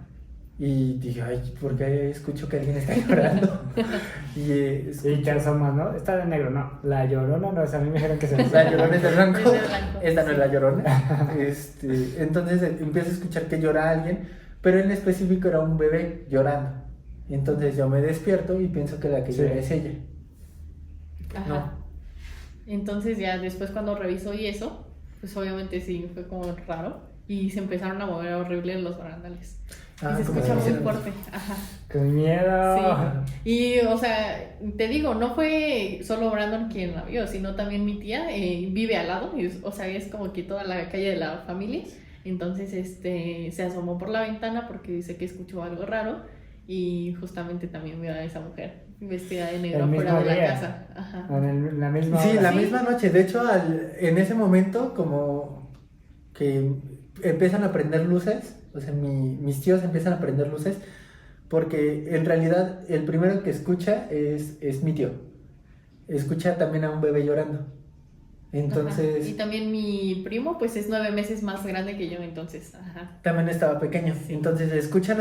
[SPEAKER 1] Y dije, ay, ¿por qué escucho que alguien está llorando? Y
[SPEAKER 3] Y te asomas, ¿no? Está de negro, no. La Llorona, no, o sea, a mí me dijeron que se
[SPEAKER 1] la llorona es de blanco.
[SPEAKER 4] Es de blanco,
[SPEAKER 1] Esta no es
[SPEAKER 4] sí.
[SPEAKER 1] la llorona. Entonces empiezo a escuchar que llora alguien, pero en específico era un bebé llorando. Entonces yo me despierto y pienso que la que
[SPEAKER 3] Sí.
[SPEAKER 1] llora es ella.
[SPEAKER 4] Ajá.
[SPEAKER 1] No.
[SPEAKER 4] Entonces ya después cuando revisó y eso, pues obviamente sí, fue como raro. Y se empezaron a mover horrible los barandales.
[SPEAKER 1] Ah,
[SPEAKER 4] y se
[SPEAKER 1] como
[SPEAKER 4] escucha
[SPEAKER 1] si
[SPEAKER 4] muy
[SPEAKER 1] hicieran-
[SPEAKER 4] fuerte. Ajá.
[SPEAKER 3] Con miedo.
[SPEAKER 4] Sí. Y, o sea, te digo, no fue solo Brandon quien la vio, sino también mi tía vive al lado. O sea, es como que toda la calle de la familia. Entonces, se asomó por la ventana porque dice que escuchó algo raro. Y justamente también vio a esa mujer vestida de negro
[SPEAKER 3] El mismo
[SPEAKER 4] fuera de la
[SPEAKER 3] día.
[SPEAKER 4] casa. Ajá.
[SPEAKER 3] La misma
[SPEAKER 1] Sí,
[SPEAKER 3] hora.
[SPEAKER 1] la
[SPEAKER 4] Sí.
[SPEAKER 1] misma noche. De hecho, en ese momento, como que empiezan a prender luces, o sea, mis tíos empiezan a prender luces, porque en realidad el primero que escucha es mi tío. Escucha también a un bebé llorando.
[SPEAKER 4] Ajá.
[SPEAKER 1] Entonces,
[SPEAKER 4] Y también mi primo, pues es 9 meses más grande que yo, entonces. Ajá.
[SPEAKER 1] también estaba pequeño.
[SPEAKER 4] Sí.
[SPEAKER 1] Entonces, escuchan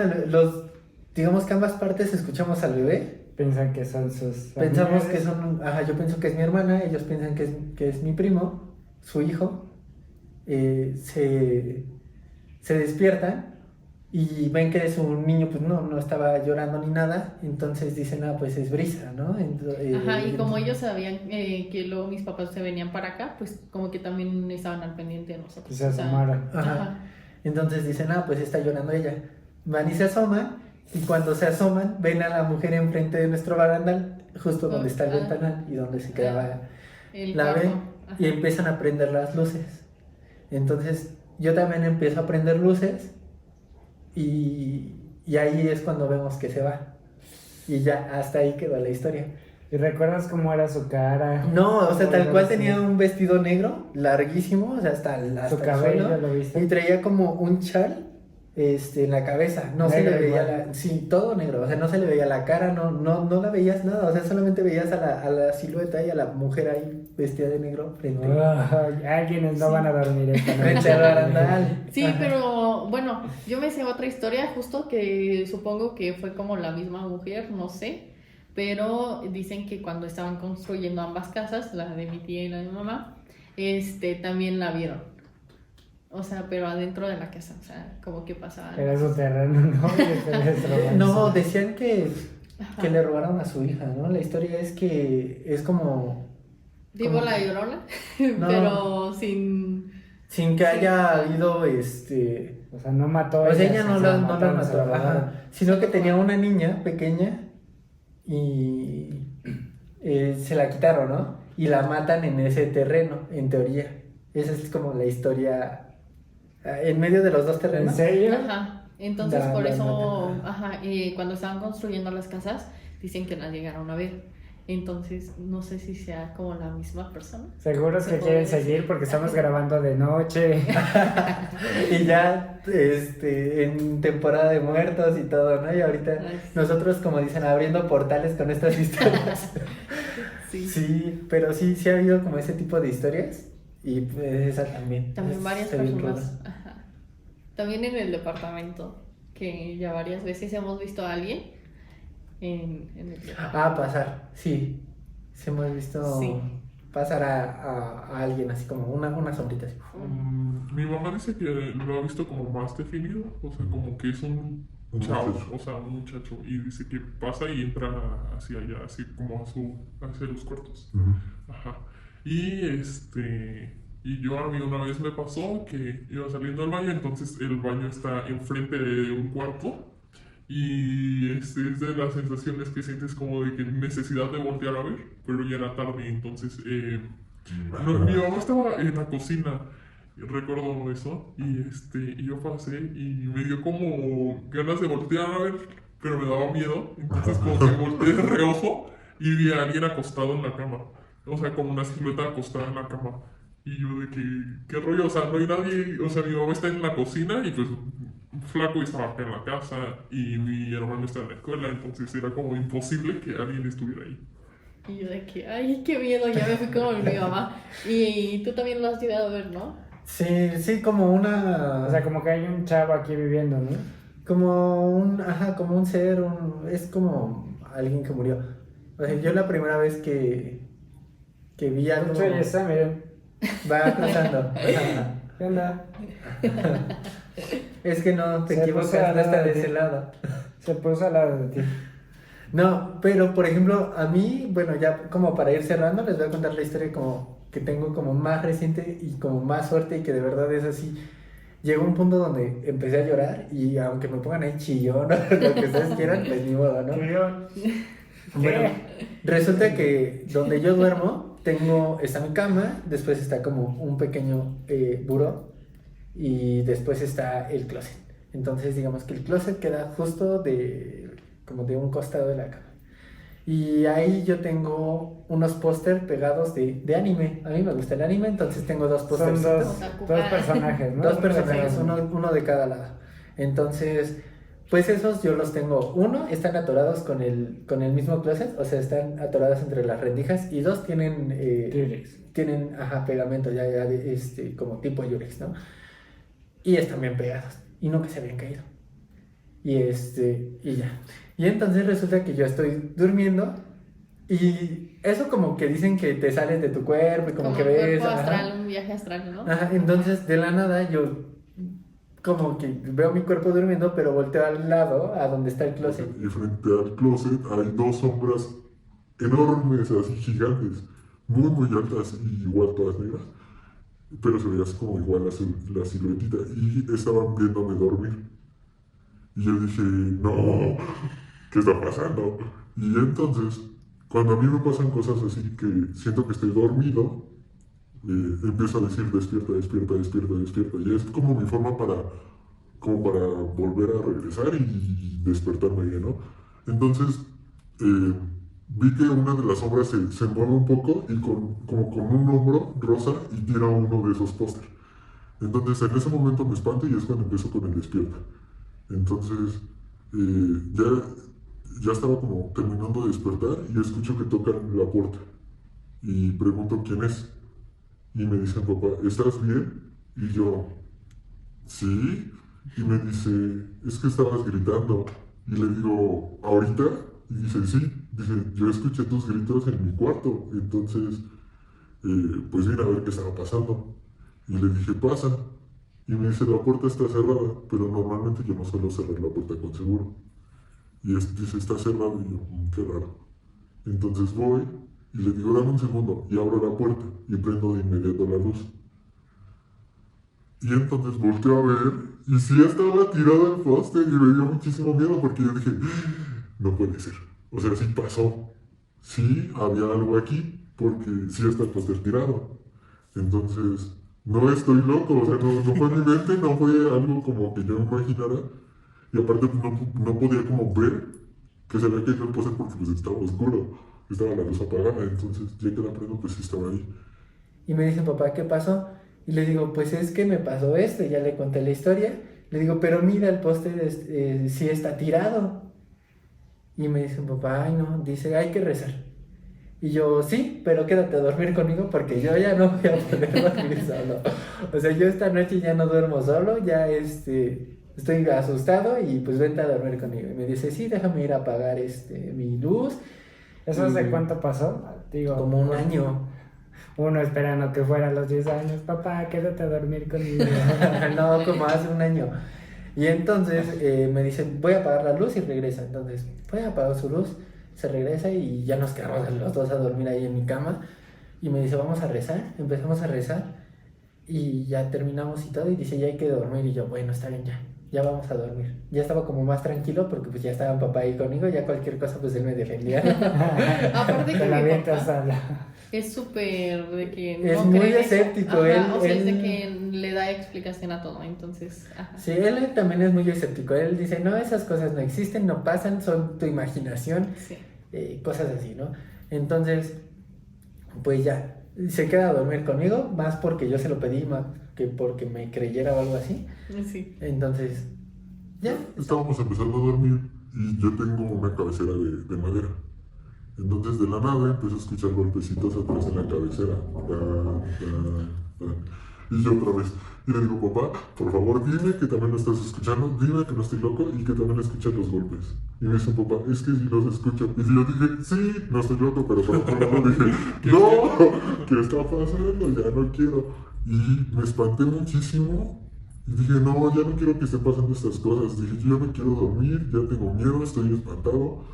[SPEAKER 1] digamos que ambas partes escuchamos al bebé.
[SPEAKER 3] Piensan que son sus.
[SPEAKER 1] Pensamos que
[SPEAKER 3] familiares.
[SPEAKER 1] son, ajá, yo pienso que es mi hermana, ellos piensan que es mi primo, su hijo. Se despiertan y ven que su niño pues no estaba llorando ni nada, entonces dicen, ah, pues es Brisa, ¿no?
[SPEAKER 4] Ajá, y como ellos sabían que luego mis papás se venían para acá, pues como que también estaban al pendiente de nosotros.
[SPEAKER 3] Que se
[SPEAKER 4] o sea,
[SPEAKER 3] asomaron.
[SPEAKER 1] Ajá. Entonces dicen, ah, pues está llorando ella. Van y se asoman, y cuando se asoman, ven a la mujer enfrente de nuestro barandal, justo donde está el
[SPEAKER 4] Ah.
[SPEAKER 1] ventanal y donde se quedaba
[SPEAKER 4] el
[SPEAKER 1] la
[SPEAKER 4] cuarto.
[SPEAKER 1] ven,
[SPEAKER 4] Ajá.
[SPEAKER 1] y empiezan a prender las luces. Entonces yo también empiezo a prender luces, y ahí es cuando vemos que se va. Y ya, hasta ahí quedó la historia.
[SPEAKER 3] ¿Y recuerdas cómo era su cara?
[SPEAKER 1] No, o sea, tal
[SPEAKER 3] ¿Cómo
[SPEAKER 1] cual
[SPEAKER 3] era
[SPEAKER 1] tenía
[SPEAKER 3] su-
[SPEAKER 1] su larguísimo, negro, larguísimo, o sea, hasta
[SPEAKER 3] Su
[SPEAKER 1] el
[SPEAKER 3] cabello,
[SPEAKER 1] suelo,
[SPEAKER 3] ¿lo viste?
[SPEAKER 1] y traía como un chal en la cabeza, no se
[SPEAKER 3] Negro
[SPEAKER 1] le veía
[SPEAKER 3] igual.
[SPEAKER 1] sí, todo negro, o sea, no se le veía la cara, no la veías nada, o sea, solamente veías a la silueta y a la mujer ahí vestida de negro frente,
[SPEAKER 3] Ay, alguienes no
[SPEAKER 4] Sí.
[SPEAKER 3] van a dormir esta noche.
[SPEAKER 1] frente al barandal.
[SPEAKER 4] Sí,
[SPEAKER 1] Ajá.
[SPEAKER 4] pero bueno, yo me sé otra historia justo que supongo que fue como la misma mujer, no sé, pero dicen que cuando estaban construyendo ambas casas, la de mi tía y la de mi mamá, también la vieron. O sea, pero adentro de la casa, o sea, como que pasaba.
[SPEAKER 3] Era su terreno, ¿no? Y ustedes roban
[SPEAKER 1] No,
[SPEAKER 3] su-
[SPEAKER 1] decían que
[SPEAKER 4] Ajá.
[SPEAKER 1] le robaron a su hija, ¿no? La historia es que es como
[SPEAKER 4] Digo
[SPEAKER 1] como-
[SPEAKER 4] la llorona,
[SPEAKER 1] No.
[SPEAKER 4] pero sin...
[SPEAKER 1] sin que
[SPEAKER 4] Sí.
[SPEAKER 1] haya habido
[SPEAKER 3] O sea, no mató a
[SPEAKER 1] O sea,
[SPEAKER 3] ella,
[SPEAKER 1] ella no
[SPEAKER 3] se
[SPEAKER 1] la
[SPEAKER 3] mataron, se
[SPEAKER 1] mató,
[SPEAKER 3] la
[SPEAKER 1] ajá,
[SPEAKER 3] robaron.
[SPEAKER 1] sino que tenía una niña pequeña y se la quitaron, ¿no? Y la matan en ese terreno, en teoría. Esa es como la historia en medio de los dos
[SPEAKER 3] ¿En
[SPEAKER 1] terrenos.
[SPEAKER 3] serio?
[SPEAKER 4] Ajá. Entonces,
[SPEAKER 1] No,
[SPEAKER 4] por
[SPEAKER 1] no,
[SPEAKER 4] eso,
[SPEAKER 1] no, no.
[SPEAKER 4] ajá, cuando estaban construyendo las casas, dicen que las llegaron a ver. Entonces, no sé si sea como la misma persona.
[SPEAKER 3] Seguros
[SPEAKER 4] Se
[SPEAKER 3] que
[SPEAKER 4] podría
[SPEAKER 3] quieren seguir
[SPEAKER 4] decir.
[SPEAKER 3] porque estamos grabando de noche.
[SPEAKER 1] Y ya en temporada de muertos y todo, ¿no? Y ahorita
[SPEAKER 4] Ay, sí.
[SPEAKER 1] nosotros, como dicen, abriendo portales con estas historias.
[SPEAKER 4] Sí.
[SPEAKER 1] Sí, pero sí ha habido como ese tipo de historias. Y pues esa también.
[SPEAKER 4] También varias
[SPEAKER 1] está bien
[SPEAKER 4] personas.
[SPEAKER 1] ruda.
[SPEAKER 4] Ajá. También en el departamento, que ya varias veces hemos visto a alguien en el departamento.
[SPEAKER 1] Ah, pasar, sí. Sí hemos visto
[SPEAKER 4] Sí.
[SPEAKER 1] pasar a alguien así como una sombrita así.
[SPEAKER 5] Mi mamá dice que lo ha visto como más definido, o sea, como que es un
[SPEAKER 2] Un
[SPEAKER 5] chavo,
[SPEAKER 2] muchacho.
[SPEAKER 5] o sea, un muchacho, y dice que pasa y entra hacia allá, así como hacia los cuartos.
[SPEAKER 2] Ujú.
[SPEAKER 5] Ajá. Y a mí una vez me pasó que iba saliendo del baño, entonces el baño está enfrente de un cuarto. Y es de las sensaciones que sientes como de que necesidad de voltear a ver, pero ya era tarde, entonces mi mamá estaba en la cocina, recuerdo eso, y yo pasé y me dio como ganas de voltear a ver, pero me daba miedo, entonces como que volteé de reojo y vi a alguien acostado en la cama, o sea, como una silueta acostada en la cama. Y yo de que, ¿qué rollo? O sea, no hay nadie, o sea, mi mamá está en la cocina y pues flaco estaba acá en la casa y mi hermano está en la escuela, entonces era como imposible que alguien estuviera ahí.
[SPEAKER 4] Y yo de que, ay, qué miedo, ya me fui con mi mamá. Y tú también lo has llegado a ver, ¿no?
[SPEAKER 1] Sí, como una.
[SPEAKER 3] O sea, como que hay un chavo aquí viviendo, ¿no?
[SPEAKER 1] Como un ser, es como alguien que murió. O sea, yo la primera vez que vi algo
[SPEAKER 3] Mucho belleza, miren.
[SPEAKER 1] va cruzando. Ajá.
[SPEAKER 3] ¿Qué onda?
[SPEAKER 1] Es que no te
[SPEAKER 3] Se
[SPEAKER 1] equivocas,
[SPEAKER 3] puso
[SPEAKER 1] no
[SPEAKER 3] al lado
[SPEAKER 1] está de
[SPEAKER 3] de ti.
[SPEAKER 1] ese lado.
[SPEAKER 3] Se puso al lado de ti.
[SPEAKER 1] No, pero por ejemplo, a mí, bueno, ya como para ir cerrando, les voy a contar la historia como que tengo como más reciente y como más suerte y que de verdad es así. Llegó un punto donde empecé a llorar y aunque me pongan ahí chillón o lo que ustedes quieran, pues ni modo, ¿no? Bueno, resulta que donde yo duermo, está mi cama, después está como un pequeño buró y después está el closet. Entonces digamos que el closet queda justo como de un costado de la cama. Y ahí yo tengo unos póster pegados de anime. A mí me gusta el anime, entonces tengo dos
[SPEAKER 3] Son
[SPEAKER 1] pósters.
[SPEAKER 3] dos personajes, ¿no?
[SPEAKER 1] Dos personajes, uno de cada lado. Entonces, pues esos yo los tengo. Uno, están atorados con el mismo closet, o sea, están atorados entre las rendijas. Y dos
[SPEAKER 3] T-Rex.
[SPEAKER 1] tienen pegamento ya como tipo Yurex, ¿no? Y están bien pegados. Y no que se habían caído. Y ya. Y entonces resulta que yo estoy durmiendo. Y eso como que dicen que te sales de tu cuerpo y como que
[SPEAKER 4] un
[SPEAKER 1] ves.
[SPEAKER 4] cuerpo
[SPEAKER 1] Ajá.
[SPEAKER 4] astral, un viaje astral, ¿no?
[SPEAKER 1] Ajá, entonces de la nada yo como que veo mi cuerpo durmiendo, pero volteo al lado, a donde está el closet.
[SPEAKER 2] Y frente al closet hay dos sombras enormes, así gigantes, muy altas y igual todas negras, pero se veía así como igual la siluetita y estaban viéndome dormir. Y yo dije, no, ¿qué está pasando? Y entonces, cuando a mí me pasan cosas así que siento que estoy dormido, empiezo a decir despierta, despierta, despierta, despierta. Y es como mi forma como para volver a regresar y despertarme bien, ¿no? Entonces, vi que una de las sombras se mueve un poco y como con un hombro rosa y tira uno de esos pósters. Entonces, en ese momento me espanto y es cuando empiezo con el despierta. Entonces, ya estaba como terminando de despertar y escucho que tocan la puerta. Y pregunto quién es. Y me dicen, papá, ¿estás bien? Y yo, sí. Y me dice, es que estabas gritando. Y le digo, ¿ahorita? Y dice, sí. Dice, yo escuché tus gritos en mi cuarto. Entonces, pues vine a ver qué estaba pasando. Y le dije, pasa. Y me dice, la puerta está cerrada, pero normalmente yo no suelo cerrar la puerta con seguro. Y dice, está cerrada. Y yo, qué raro. Entonces voy y le digo, dame un segundo. Y abro la puerta y prendo de inmediato la luz. Y entonces volteo a ver y sí estaba tirado el póster y me dio muchísimo miedo porque yo dije, no puede ser. O sea, sí pasó. Sí había algo aquí porque sí está el póster tirado. Entonces, no estoy loco, o sea, no fue en mi mente, no fue algo como que yo imaginara. Y aparte pues, no podía como ver que se había caído el póster porque pues estaba oscuro, estaba la luz apagada, entonces ya que la prendo pues sí estaba ahí.
[SPEAKER 1] Y me dice, papá, ¿qué pasó? Y le digo, pues es que me pasó esto, y ya le conté la historia. Le digo, pero mira, el póster sí está tirado. Y me dice, papá, ay no, dice, hay que rezar. Y yo, sí, pero quédate a dormir conmigo porque yo ya no voy a poder dormir solo. O sea, yo esta noche ya no duermo solo, ya estoy asustado y pues vente a dormir conmigo. Y me dice, sí, déjame ir a apagar mi luz.
[SPEAKER 3] ¿Eso hace
[SPEAKER 1] Y
[SPEAKER 3] cuánto pasó? Digo,
[SPEAKER 1] como un año.
[SPEAKER 3] Uno esperando que fuera a los 10 años, papá, quédate a dormir conmigo.
[SPEAKER 1] No, como hace un año. Y entonces me dicen, voy a apagar la luz y regresa. Entonces, voy a apagar su luz, se regresa y ya nos quedamos los dos a dormir ahí en mi cama. Y me dice, vamos a rezar. Empezamos a rezar y ya terminamos y todo. Y dice, ya hay que dormir. Y yo, bueno, está bien, ya vamos a dormir. Ya estaba como más tranquilo porque pues ya estaba papá ahí conmigo. Ya cualquier cosa pues él me defendía.
[SPEAKER 4] Aparte que
[SPEAKER 3] Te la
[SPEAKER 4] mi
[SPEAKER 3] avientas
[SPEAKER 4] papá
[SPEAKER 3] a la...
[SPEAKER 4] es súper de que
[SPEAKER 1] Es
[SPEAKER 4] no
[SPEAKER 1] muy
[SPEAKER 4] cree en eso.
[SPEAKER 1] escéptico,
[SPEAKER 4] Ajá,
[SPEAKER 1] él-
[SPEAKER 4] o sea, es de
[SPEAKER 1] él-
[SPEAKER 4] que le da explicación a todo, entonces, ajá.
[SPEAKER 1] Sí, él también es muy escéptico. Él dice, no, esas cosas no existen, no pasan, son tu imaginación.
[SPEAKER 4] Sí.
[SPEAKER 1] Cosas así, ¿no? Entonces, pues ya, se queda a dormir conmigo, más porque yo se lo pedí, más que porque me creyera o algo así.
[SPEAKER 4] Sí.
[SPEAKER 1] Entonces, ya.
[SPEAKER 2] Estábamos empezando a dormir y yo tengo una cabecera de madera. Entonces de la nada empecé a escuchar golpecitos atrás en la cabecera. Y yo otra vez. Y le digo, papá, por favor dime que también lo estás escuchando, dime que no estoy loco y que también escuchas los golpes. Y me dice, papá, es que sí los escucho. Y yo dije, sí, no estoy loco, pero por otro lado dije, no, ¿qué está pasando? Ya no quiero. Y me espanté muchísimo. Y dije, no, ya no quiero que estén pasando estas cosas. Dije, yo ya me quiero dormir, ya tengo miedo, estoy espantado.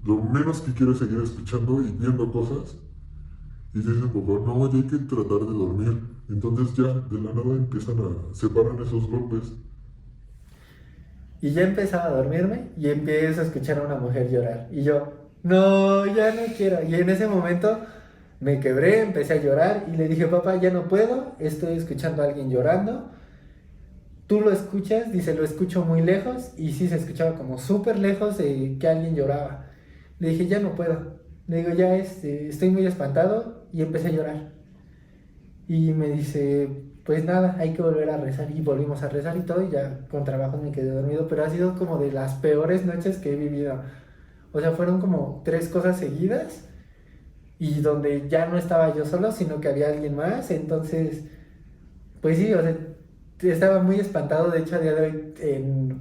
[SPEAKER 2] Lo menos que quiero es seguir escuchando y viendo cosas. Y dicen, papá, no, ya hay que tratar de dormir. Entonces ya de la nada empiezan a separar esos golpes.
[SPEAKER 1] Y ya empezaba a dormirme y empiezo a escuchar a una mujer llorar. Y yo, no, ya no quiero. Y en ese momento me quebré, empecé a llorar y le dije, papá, ya no puedo, estoy escuchando a alguien llorando. Tú lo escuchas, dice, lo escucho muy lejos. Y sí, se escuchaba como súper lejos de que alguien lloraba. Le dije, ya no puedo. Le digo, ya estoy muy espantado y empecé a llorar. Y me dice, pues nada, hay que volver a rezar. Y volvimos a rezar y todo, y ya con trabajo me quedé dormido. Pero ha sido como de las peores noches que he vivido. O sea, fueron como 3 cosas seguidas. Y donde ya no estaba yo solo, sino que había alguien más. Entonces, pues sí, o sea, estaba muy espantado. De hecho, a día de hoy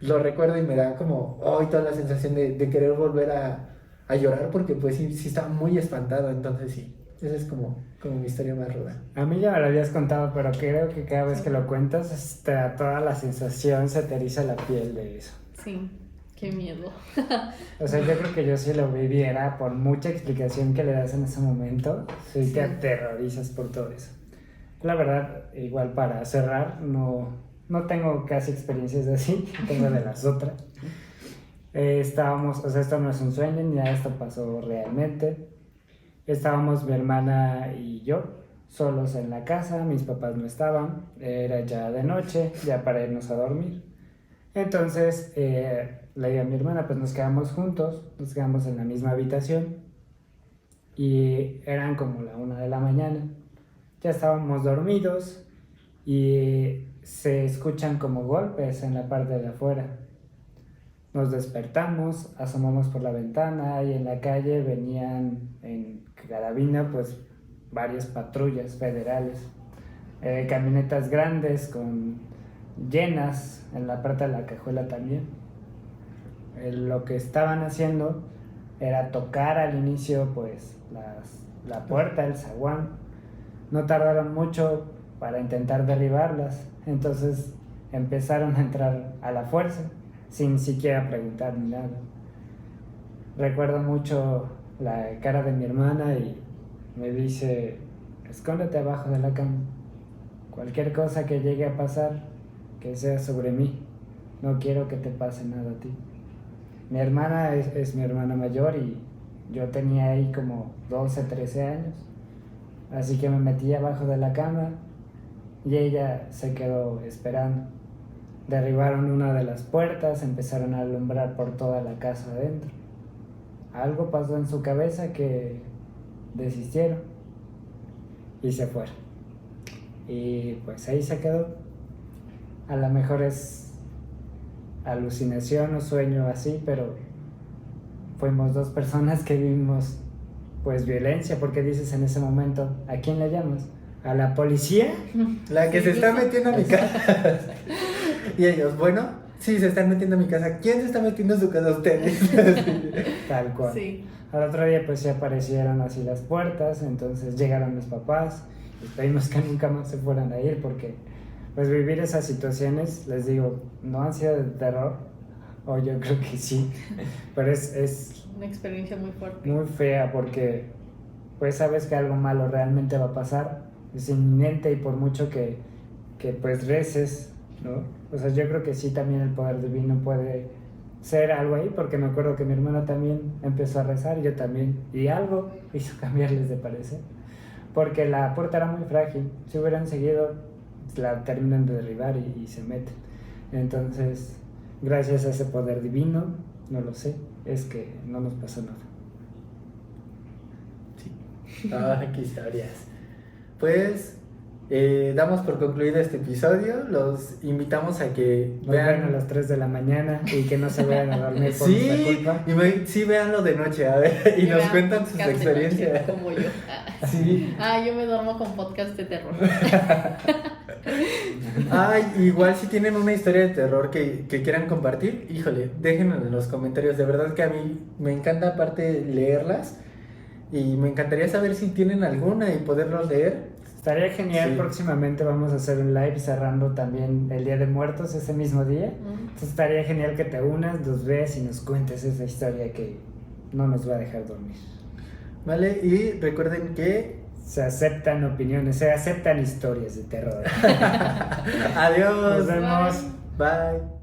[SPEAKER 1] lo recuerdo y me da como hoy toda la sensación de querer volver a llorar. Porque pues sí estaba muy espantado. Entonces sí, esa es como mi historia más ruda.
[SPEAKER 3] A mí ya me lo habías contado, pero creo que cada vez que lo cuentas, toda la sensación se te eriza la piel de eso.
[SPEAKER 4] Sí, qué miedo.
[SPEAKER 3] O sea, yo creo que yo si lo viviera, por mucha explicación que le das en ese momento, sí te aterrorizas por todo eso. La verdad, igual para cerrar, no tengo casi experiencias así, tengo de las otras. Estábamos, o sea, esto no es un sueño, ya esto pasó realmente. Estábamos mi hermana y yo solos en la casa, mis papás no estaban, era ya de noche, ya para irnos a dormir. Entonces le dije a mi hermana, pues nos quedamos juntos, nos quedamos en la misma habitación y eran como la 1 de la mañana. Ya estábamos dormidos y se escuchan como golpes en la parte de afuera. Nos despertamos, asomamos por la ventana y en la calle venían en carabina pues varias patrullas federales, camionetas grandes llenas en la parte de la cajuela también. Lo que estaban haciendo era tocar al inicio pues la puerta, el zaguán. No tardaron mucho para intentar derribarlas, entonces empezaron a entrar a la fuerza sin siquiera preguntar ni nada. Recuerdo mucho la cara de mi hermana y me dice, escóndete abajo de la cama. Cualquier cosa que llegue a pasar, que sea sobre mí. No quiero que te pase nada a ti. Mi hermana es mi hermana mayor y yo tenía ahí como 12, 13 años. Así que me metí abajo de la cama y ella se quedó esperando. derribaron una de las puertas, empezaron a alumbrar por toda la casa adentro. Algo pasó en su cabeza que desistieron y se fueron. Y pues ahí se quedó. A lo mejor es alucinación o sueño así, pero fuimos 2 personas que vimos pues violencia, porque dices en ese momento, ¿a quién le llamas? ¿A la policía?
[SPEAKER 1] La que
[SPEAKER 4] Sí,
[SPEAKER 1] se está
[SPEAKER 4] yo sé.
[SPEAKER 1] metiendo a mi casa. Y ellos, bueno, sí, se están metiendo a mi casa. ¿Quién se está metiendo a su casa? Ustedes.
[SPEAKER 3] Tal cual.
[SPEAKER 4] Sí.
[SPEAKER 3] Al otro día pues se aparecieron así las puertas, entonces llegaron mis papás y pedimos que nunca más se fueran a ir, porque pues vivir esas situaciones, les digo, no han sido de terror, o yo creo que sí, pero es
[SPEAKER 4] Una experiencia muy fuerte.
[SPEAKER 3] muy fea, porque pues sabes que algo malo realmente va a pasar, es inminente, y por mucho que pues reces, ¿no? O sea, yo creo que sí, también el poder divino puede ser algo ahí, porque me acuerdo que mi hermana también empezó a rezar, yo también, y algo hizo cambiarles de parecer, porque la puerta era muy frágil, si hubieran seguido la terminan de derribar y se meten. Entonces, gracias a ese poder divino, no lo sé, es que no nos pasó nada.
[SPEAKER 1] Ah, qué historias. Pues damos por concluido este episodio. Los invitamos a que
[SPEAKER 3] Nos ven a las 3 de la mañana y que no se vayan a dormir por nuestra
[SPEAKER 1] Sí,
[SPEAKER 3] culpa.
[SPEAKER 1] sí, véanlo de noche, a ver, y
[SPEAKER 4] Que
[SPEAKER 1] nos
[SPEAKER 4] vean
[SPEAKER 1] cuentan sus
[SPEAKER 4] podcast de noche,
[SPEAKER 1] experiencias.
[SPEAKER 4] Como yo.
[SPEAKER 1] Sí.
[SPEAKER 4] Yo me duermo con podcast de terror.
[SPEAKER 1] Ay, igual si tienen una historia de terror que quieran compartir, híjole, déjenlo en los comentarios. De verdad que a mí me encanta aparte leerlas y me encantaría saber si tienen alguna y poderlos leer.
[SPEAKER 3] Estaría genial,
[SPEAKER 1] Sí.
[SPEAKER 3] próximamente vamos a hacer un live cerrando también el Día de Muertos ese mismo día.
[SPEAKER 4] Mm.
[SPEAKER 3] Entonces estaría genial que te unas, nos veas y nos cuentes esa historia que no nos va a dejar dormir.
[SPEAKER 1] ¿Vale? Y recuerden que...
[SPEAKER 3] Se aceptan opiniones, se aceptan historias de terror.
[SPEAKER 1] Adiós.
[SPEAKER 3] Nos vemos.
[SPEAKER 1] Bye.